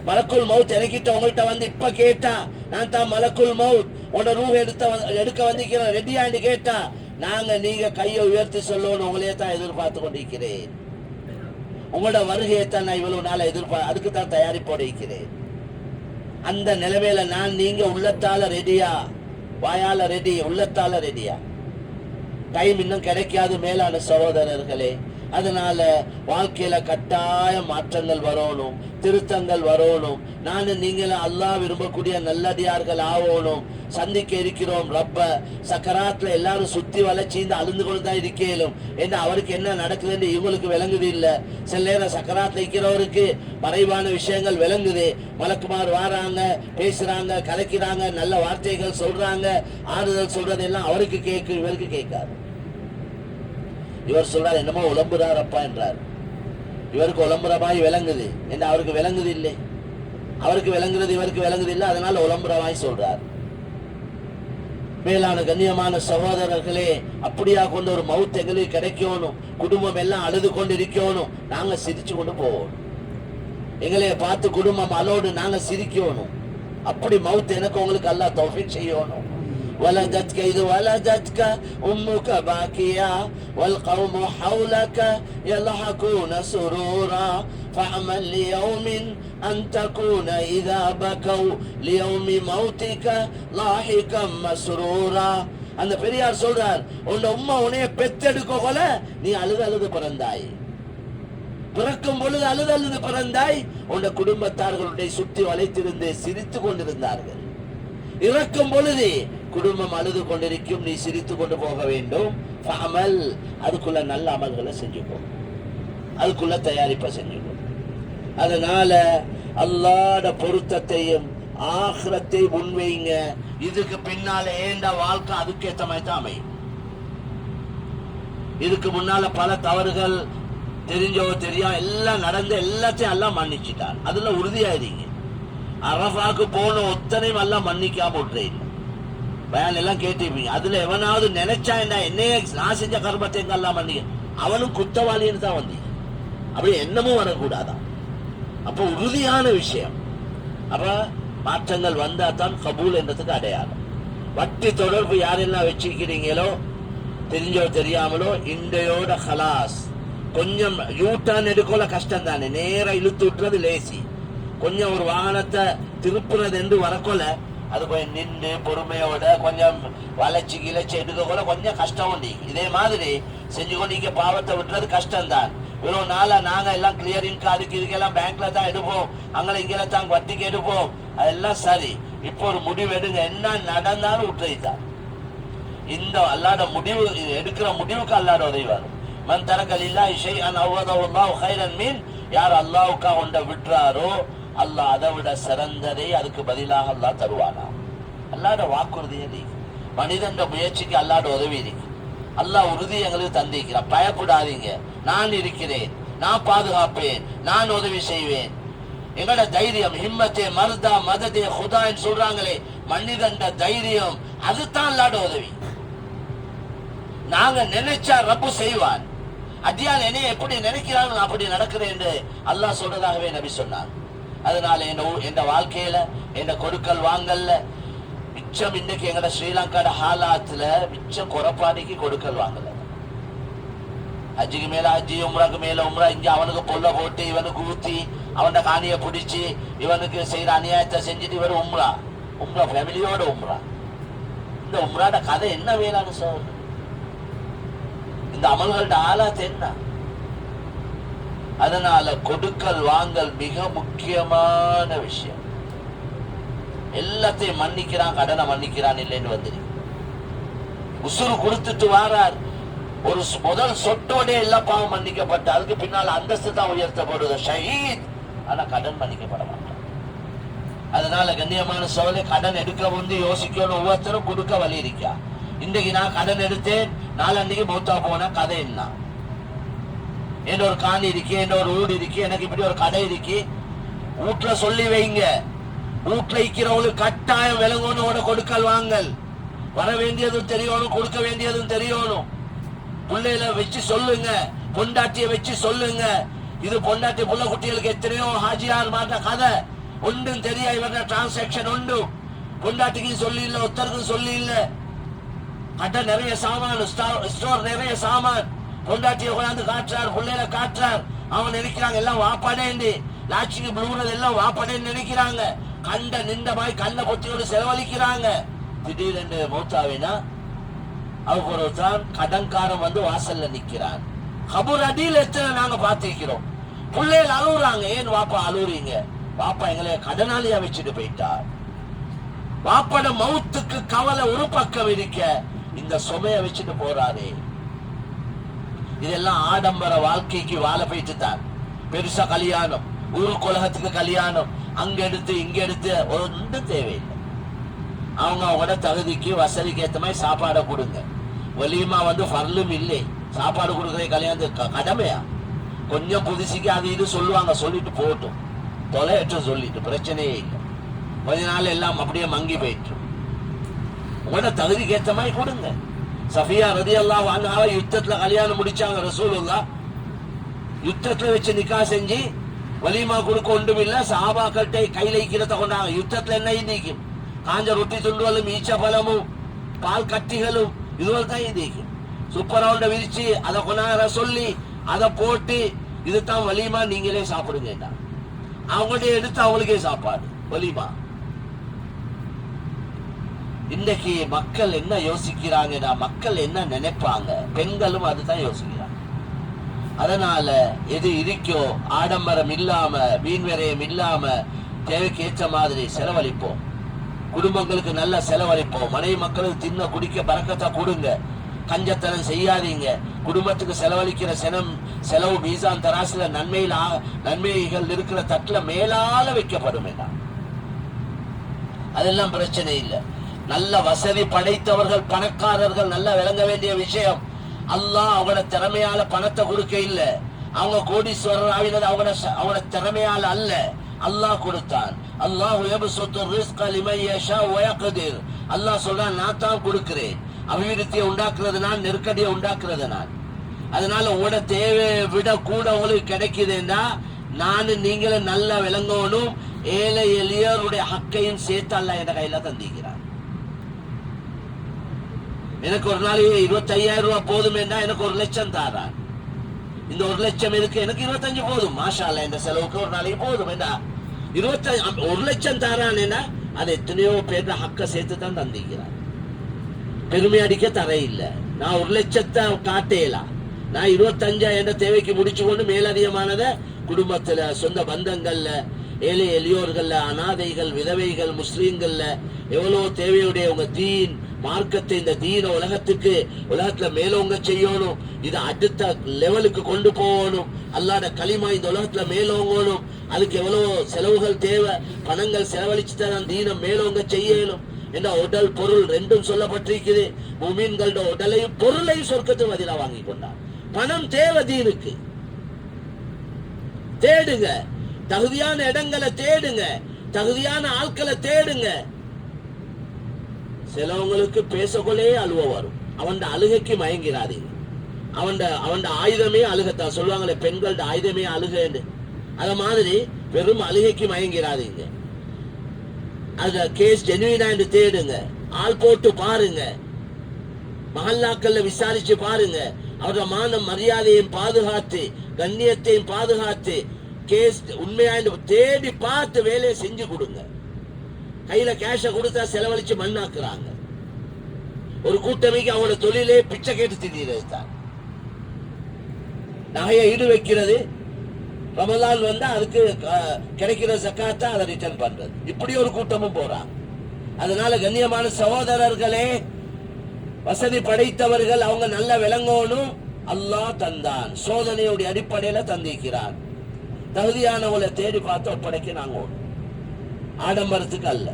மலக்குல் மவுத் எனக்கிட்ட உங்கள்கிட்ட வந்து இப்ப கேட்டா, நான் தான் மலக்குல் மவுத் உங்களோட ரூஹ் எடுக்க வந்திருக்கிறேன் ரெடியாண்டு கேட்டா, நீங்க கையை உயர்த்தி சொல்லணும், உங்களையே தான் எதிர்பார்த்து கொண்டிருக்கிறேன். உங்களோட வருகையை தான் நான் இவ்வளவு நாள் அதுக்கு தான் தயாரிப்போடு இருக்கிறேன். அந்த நிலைமையில நீங்க உள்ளத்தால ரெடியா, வாயால ரெடி, உள்ளத்தால ரெடியா? டைம் இன்னும் கிடைக்காது. மேலான சகோதரர்களே, அதனால வாழ்க்கையில கட்டாய மாற்றங்கள் வரணும், திருத்தங்கள் வரணும். நானும் நீங்களும் அல்லாஹ் விரும்பக்கூடிய நல்லடியார்கள் ஆகணும். சந்திக்க இருக்கிறோம் ரப்ப. சக்கராத்துல எல்லாரும் சுத்தி வளைச்சி இந்த அழுந்து கொண்டு தான் இருக்கலும். ஏன்னா அவருக்கு என்ன நடக்குதுன்னு இவங்களுக்கு விளங்குது இல்ல. சில நேரம் சக்கராத்துல இருக்கிறவருக்கு மறைவான விஷயங்கள் விளங்குது. மலக்குமார் வாராங்க, பேசுறாங்க, கலைக்கிறாங்க, நல்ல வார்த்தைகள் சொல்றாங்க, ஆறுதல் சொல்றது எல்லாம் அவருக்கு கேட்கு, இவருக்கு கேட்காது. இவர் சொல்றார் என்னமோ உளம்புறாரப்பா என்றார். இவருக்கு உளம்புறமாய் விளங்குது, என்ன அவருக்கு விளங்குது இல்லை. அவருக்கு விளங்குறது இவருக்கு விளங்குது இல்லை, அதனால உளம்புறமாய் சொல்றார். மேலான கண்ணியமான சகோதரர்களே, அப்படியா கொண்டு ஒரு மவுத் எங்களுக்கு கிடைக்கணும். குடும்பம் எல்லாம் அழுது கொண்டு இருக்கணும், நாங்க சிரிச்சு கொண்டு போகணும். எங்களைய பார்த்து குடும்பம் அலோடு நாங்க சிரிக்கணும். அப்படி மவுத் எனக்கு உங்களுக்கு அல்லாஹ் தௌஃபீக் செய்யணும். ولدتك إذ ولدتك أمك باكيا والقوم حولك يضحكون سرورا فاعمل ليوم أن تكون إذا بكوا ليوم موتك لاحقا مسرورا. அந்த பெரியார் சொல்றார், உன் உம்மா உன்னைய பெத்தெடுக்க கொல நீ அழுது அழுது பிறந்தாய். பிறக்கும் பொழுது அழுது அழுது பிறந்தாய். உன் குடும்பத்தார்களுடைய சுற்றி வளைத்திருந்து சிரித்து கொண்டிருந்தார்கள். இறக்கும் பொழுது குடும்பம் அழுது கொண்டிருக்கும், நீ சிரித்து கொண்டு போக வேண்டும். அமல், அதுக்குள்ள நல்ல அமல்களை செஞ்சுக்கோ, அதுக்குள்ள தயாரிப்பை செஞ்சுக்கோ. அதனால அல்லாஹ்வுடைய பொருத்தத்தையும் ஆகிரத்தை முன்வைங்க. இதுக்கு பின்னால ஏண்ட வாழ்க்கை அதுக்கேற்ற மாதிரி தான் அமையும். இதுக்கு முன்னால பல தவறுகள் தெரிஞ்சோ தெரியா எல்லாம் நடந்து எல்லாத்தையும் எல்லாம் மன்னிச்சுட்டான். அதுல உறுதியாயிருங்க. அரபாக்கு போன ஒத்தனையும் எல்லாம் மன்னிக்காம விட்டுறேன். பயான் எல்லாம் கேட்டிருப்பீங்க. அதுல எவனாவது நினைச்சா என்னையே நான் செஞ்ச கர்மத்தை எங்கெல்லாம் மன்னிக்க, அவனும் குத்தவாளின்னு தான் வந்தீங்க. அப்படி என்னமும் வரக்கூடாதான். அப்போ உறுதியான விஷயம். அப்ப மாற்றங்கள் வந்தா தான் கபூல் என்றதுக்கு அடையாளம். வட்டி தொடர்பு யாரெல்லாம் வச்சிருக்கிறீங்களோ தெரிஞ்சோ தெரியாமலோ இண்டையோட ஹலாஸ். கொஞ்சம் யூட்டர்ன் எடுக்கல கஷ்டம் தானே, நேரம் இழுத்து விட்டுறது லேசி. கொஞ்சம் ஒரு வாகனத்தை திருப்புறது என்று வரக்கொள்ள அது கொஞ்சம் நின்று பொறுமையோட கொஞ்சம் வளைச்சி கிளச்சி எடுக்க கூட கொஞ்சம் கஷ்டம் உண்டு. இதே மாதிரி செஞ்சு கொண்டு பாவத்தை விட்டுறது கஷ்டம்தான். இவ்வளவு நாளா நாங்க எல்லாம் கிளியரிங் கார்டுக்கு இதுக்கெல்லாம் பேங்க்ல தான் எடுப்போம், அங்கே இங்கே தான் வட்டிக்கு எடுப்போம், அதெல்லாம் சரி. இப்போ ஒரு முடிவு எடுங்க, என்ன நடந்தாலும் விட்டுறதுதான். இந்த அல்லாட முடிவு எடுக்கிற முடிவுக்கு அல்லாட உதவிவார். மன் தரக்கல் இல்லா இஷை அன் அவ்வதல்லாஹு கைரன் மீன், யார் அல்லாஹ்வுக்காக கொண்ட விட்டுறாரோ அல்லாஹ் அதை விட சிறந்ததை அதுக்கு பதிலாக அல்லாஹ் தருவானா. அல்லாட வாக்குறுதி இருக்கு, மனிதன் முயற்சிக்கு அல்லாட உதவி இருக்கு. அல்லாஹ் உறுதி எங்களுக்கு தந்திருக்கிறான். பயப்படாதீங்க, நான் இருக்கிறேன், நான் பாதுகாப்பேன், நான் உதவி செய்வேன். எங்களோட தைரியம் ஹிம்மத்தே மர்தா மததே ஹுதான்னு சொல்றாங்களே, மனிதன் தைரியம் அதுதான் அல்லாட உதவி. நாங்க நினைச்சா ரப்பு செய்வான். அடியான் என்னை எப்படி நினைக்கிறாங்க அப்படி நடக்கிறேன் என்று அல்லாஹ் சொல்றதாகவே நபி சொன்னார். அதனால என் வாழ்க்கையில என்ன கொடுக்கல் வாங்கல்ல மிச்சம் இன்னைக்கு எங்கட ஸ்ரீலங்காட ஹாலாத்துல மிச்சம் குறப்பாடிக்கு கொடுக்கல் வாங்கல. ஹஜ்ஜிக்கு மேல ஹஜ்ஜி, உம்ராக்கு மேல உம்ரா. இங்க அவனுக்கு பொல்ல போட்டு இவனுக்கு ஊத்தி அவன் காணிய பிடிச்சி இவனுக்கு செய்யற அநியாயத்தை செஞ்சுட்டு இவரு உம்ரா ஃபேமிலியோட உம்ரா. இந்த உம்ராட கதை என்ன வேளான்னு சார்? இந்த அமல்களோட ஆளாத்து என்ன? அதனால கொடுக்கல் வாங்கல் மிக முக்கியமான விஷயம். எல்லாத்தையும் மன்னிக்கிறான், கடனை மன்னிக்கிறான் இல்லைன்னு வந்துரு. உசுறு கொடுத்துட்டு வாரார், ஒரு முதல் சொட்டோட எல்லா பாவம் மன்னிக்கப்பட்ட, அதுக்கு பின்னால் அந்தஸ்து தான் உயர்த்தப்படுது, ஷஹீத். ஆனா கடன் மன்னிக்கப்பட மாட்டான். அதனால கண்ணியமான சோழலை கடன் எடுக்க வந்து யோசிக்கணும். ஒவ்வொருத்தரும் கொடுக்க வழி இருக்கா. இன்றைக்கு நான் கடன் எடுத்தேன், நாளன்னைக்கு மௌத்தா போன கதை என்ன? என்ன ஒரு காணி இருக்கு, என்ன ஒரு வீடு இருக்கு, எனக்கு இப்படி ஒரு கடை இருக்கு. வீட்டுல சொல்லி வைங்க. வீட்டுல இருக்கிறவங்களுக்கு கட்டாயம் விலங்கோனோட கொடுக்கல் வாங்கல். வர வேண்டியதும் தெரியணும், கொடுக்க வேண்டியதும் தெரியணும். பிள்ளைகளை வச்சு சொல்லுங்க, பொண்டாட்டிய வச்சு சொல்லுங்க. இது பொண்டாட்டி புள்ள குட்டிகளுக்கு எத்தனையோ ஹாஜியார் மாட்ட கதை ஒன்றும் தெரியா. இவர டிரான்சாக்சன் உண்டு. பொண்டாட்டிக்கு சொல்லி இல்ல, ஒருத்தருக்கும் சொல்லி இல்ல. கடை நிறைய சாமான், ஸ்டோர் நிறைய சாமான். பொண்டாட்டியை கொண்டாந்து காட்டுறார், பிள்ளைல காட்டுறார். அவன் நினைக்கிறாங்க எல்லாம் வாப்பாடேண்டு, லாட்சிக்கு புழுவுறது எல்லாம் வாப்பாடேன்னு நினைக்கிறாங்க. கண்ட நின்றமாய் கண்ணை பொத்தியோடு செலவழிக்கிறாங்க. திடீரென்று மௌத்தாவினா அவருக்கு தான் கடன்காரன் வந்து வாசல்ல நிக்கிறான். கபூர் அடியில் எத்தனை நாங்க பார்த்திருக்கிறோம். பிள்ளைகள் அழுகுறாங்க. ஏன் வாப்பா அழுகுறீங்க? வாப்பா எங்களை கடனாளியா வச்சுட்டு போயிட்டார். வாப்பட மவுத்துக்கு கவலை ஒரு பக்கம் இருக்க, இந்த சுமைய வச்சுட்டு போறாரே. இதெல்லாம் ஆடம்பர வாழ்க்கைக்கு வாழ போயிட்டு தான். பெருசா கல்யாணம், ஊரு குலகத்துக்கு கல்யாணம், அங்க எடுத்து இங்க எடுத்து ஒன்றும் தேவையில்லை. அவங்களோட தகுதிக்கு வசதிக்கு ஏற்ற மாதிரி சாப்பாடை கொடுங்க. வலிமா ஃபர்லும் இல்லை, சாப்பாடு கொடுக்குற கல்யாணத்துக்கு கடமையா? கொஞ்சம் புதுசிக்கு அது இது சொல்லுவாங்க, சொல்லிட்டு போட்டும், தொலையற்றும் சொல்லிட்டு பிரச்சனையே இல்லை. கொஞ்ச நாள் எல்லாம் அப்படியே மங்கி போயிட்டு உங்களோட தகுதிக்கு ஏற்ற மாதிரி கொடுங்க. சஃபியா ரலியல்லாஹு அன்ஹா யுத்தத்துல கல்யாணம் முடிச்சாங்க. ரசூலுல்லாஹ் யுத்தத்துல வச்சு நிக்கா செஞ்சு வலிமா கொடுக்க ஒன்றும் இல்ல. சஹாபாக்கள்கிட்ட கையில ஈக்கிறத கொண்டாங்க. யுத்தத்துல என்ன இந்திக்கும்? காஞ்ச ரொட்டி துண்டுகளும் ஈச்ச பழமும் பால் கட்டிகளும் இதுவரை தான் இந்திக்கும். சூப்பர் ரவுண்ட விரிச்சு அதை கொண்டாட சொல்லி அதை போட்டு இதுதான் வலிமா, நீங்களே சாப்பிடுங்க. அவங்கள்ட்ட எடுத்து அவங்களுக்கே சாப்பாடு வலிமா. இன்றைக்கு மக்கள் என்ன யோசிக்கிறாங்கன்னா, மக்கள் என்ன நினைப்பாங்க, பெண்களும் அதுதான் யோசிக்கிறாங்க. அதனால எது இருக்கோ ஆடம்பரம் இல்லாம வீண் விரயம் இல்லாம தேவைக்கு ஏற்ற மாதிரி செலவழிப்போம். குடும்பங்களுக்கு நல்ல செலவழிப்போம். மனைவி மக்களுக்கு தின்ன குடிக்க பறக்கத்தா கொடுங்க. கஞ்சத்தனம் செய்யாதீங்க. குடும்பத்துக்கு செலவழிக்கிற செலவு மீசான் தராசுல நன்மைகள் இருக்கிற தட்டுல மேலால வைக்கப்படும். அதெல்லாம் பிரச்சனை இல்லை. நல்ல வசதி படைத்தவர்கள், பணக்காரர்கள் நல்லா விளங்க வேண்டிய விஷயம். அல்லாஹ் அவங்களோட திறமையால பணத்தை கொடுக்க இல்லை. அவங்க கோடீஸ்வரர் ஆவினது அவங்களோட திறமையால அல்ல, அல்லாஹ் கொடுத்தான். அல்லாஹ் சொல்றான், நான் தான் கொடுக்கிறேன். அபிவிருத்தியை உண்டாக்குறது நான், நெருக்கடியை உண்டாக்குறது நான். அதனால உங்களோட தேவையை விட கூட உங்களுக்கு கிடைக்குதுன்னா நானும் நீங்களும் நல்லா விளங்கணும். ஏழை எளியோருடைய ஹக்கையும் சேர்த்து அல்லாஹ் என் கையில தந்திக்கிறான். எனக்கு ஒரு நாளைக்கு 25,000 ரூபாய் போதும் என்றா எனக்கு 1 லட்சம் தாரான். இந்த 1 லட்சம் இருக்கு, எனக்கு 25 போதும். மாஷா அல்லாஹ், இந்த செலவுக்கு ஒரு நாளைக்கு போதும் என்றா 1 லட்சம் தாரான். அது எத்தனையோ பேர் ஹக்க சேர்த்து தான் தந்திக்கிறான். பெருமை அடிக்க தர இல்லை. நான் 1 லட்சத்தை காட்டேலாம். நான் 25 என்ற தேவைக்கு முடிச்சு கொண்டு மேலதிகமானத குடும்பத்துல, சொந்த பந்தங்கள்ல, ஏழை எளியோர்கள்ல, அனாதைகள், விதவைகள், முஸ்லீம்கள்ல எவ்வளவு தேவையுடைய உங்க தீன் மார்க்கத்தை, இந்த தீன உலகத்துல மேலோங்க செய்யணும். இது அடுத்த லெவலுக்கு கொண்டு போகணும். அல்லாஹ்வுடைய கலிமா இந்த உலகத்துல மேலோங்கணும். அதுக்கு எவ்வளவு செலவுகள் தேவை, பணங்கள் செலவழிச்சுதான் தீனம் மேலோங்க செய்யணும். என்ற உடல் பொருள் ரெண்டும் சொல்லப்பட்டிருக்குது. முஃமின்களோட உடலையும் பொருளையும் சொர்க்கத்துக்கு பதிலா வாங்கி கொண்டார். பணம் தேவை தீனுக்கு. தேடுங்க, தகுதியான இடங்களை தேடுங்க, தகுதியான ஆட்களை தேடுங்க. சிலவங்களுக்கு பேசக்கொள்ளே அழுவ வரும். அவன் அழுகைக்கு மயங்கிறாதீங்க. அவன் ஆயுதமே அழுகத்தான். சொல்லுவாங்களே பெண்களோட ஆயுதமே அழுகன்னு, அத மாதிரி வெறும் அழுகைக்கு மயங்கிறாதீங்க. அத கேஸ் ஜெனுவினா என்று தேடுங்க. ஆள் போட்டு பாருங்க, மஹல்லாக்கள்ல விசாரிச்சு பாருங்க. அவரோட மான மரியாதையும் பாதுகாத்து, கண்ணியத்தையும் பாதுகாத்து, கேஸ் உண்மையா தேடி பார்த்து வேலையை செஞ்சு கொடுங்க. கையில கேஷ கொடுத்தா செலவழிச்சு மண்ணாக்குறாங்க. ஒரு கூட்டமைக்கு அவங்களோட தொழிலே பிச்சை கேட்டு திடீர்றது தான். நகையை ஈடு வைக்கிறது, ரமலான் வந்தா அதுக்கு கிடைக்கிற ஜக்காத்தா அதை ரிட்டர்ன் பண்றது. இப்படி ஒரு கூட்டமும் போறாங்க. அதனால கண்ணியமான சகோதரர்களே, வசதி படைத்தவர்கள் அவங்க நல்ல விளங்கணும். அல்லாஹ் தந்தான், சோதனையுடைய அடிப்படையில தந்திக்கிறான். தகுதியானவங்களை தேடி பார்த்து ஒப்படைக்க நாங்க ஆடம்பரத்துக்கு அல்ல.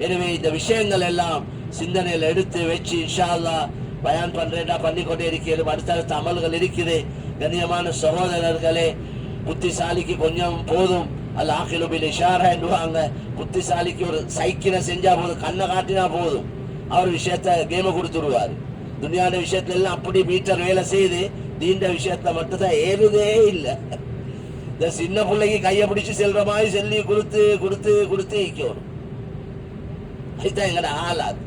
எனவே இந்த விஷயங்கள் எல்லாம் சிந்தனையில் எடுத்து வச்சு இன்ஷா அல்லாஹ் பயான் பண்றேன்டா பண்ணிக்கொண்டே இருக்கிறது. அடுத்தடுத்த அமல்கள் இருக்குது. கண்ணியமான சகோதரர்களே, புத்திசாலிக்கு கொஞ்சம் போதும். அல்ல ஆகிலுபில் இஷாரா என்றுவாங்க. புத்திசாலிக்கு ஒரு சைக்கிளை செஞ்சா போதும், கண்ணை காட்டினா போதும், அவர் விஷயத்த கேம கொடுத்துருவாரு. துனியான விஷயத்துல எல்லாம் அப்படி மீட்டர் வேலை செய்து தீண்ட விஷயத்துல மட்டும்தான் ஏறுதே இல்லை. இந்த சின்ன பிள்ளைக்கு கையை பிடிச்சு செல்ற மாதிரி செல்லி கொடுத்து கொடுத்து கொடுத்து ஈக்கணும். அதுதான் எங்கட ஆளாது.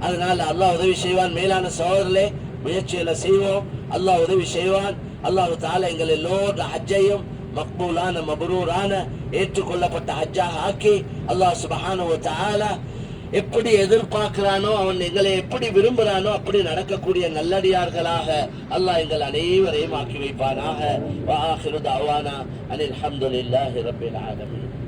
அதனால அல்லாஹ் உதவி செய்வான். மேலான சகோதரர்களே, முயற்சியில செய்வோம். அல்லாஹ் உதவி செய்வான். அல்லாஹ் தஆலா எங்கள் எல்லோருடைய ஹஜ்ஜையும் மக்பூலான மப்ரூரான ஏற்றுக்கொள்ளப்பட்ட ஹஜ்ஜாக ஆக்கி அல்லாஹ் சுப்ஹானஹு வ தஆலா எப்படி எதிர்பார்க்கிறானோ, அவன் எங்களை எப்படி விரும்புகிறானோ அப்படி நடக்கக்கூடிய நல்லடியார்களாக அல்லாஹ் எங்கள் அனைவரையும் ஆக்கி வைப்பானாக. வ ஆகிரு தஅவானா அனில் ஹம்துலில்லாஹி ரப்பில் ஆலமீன்.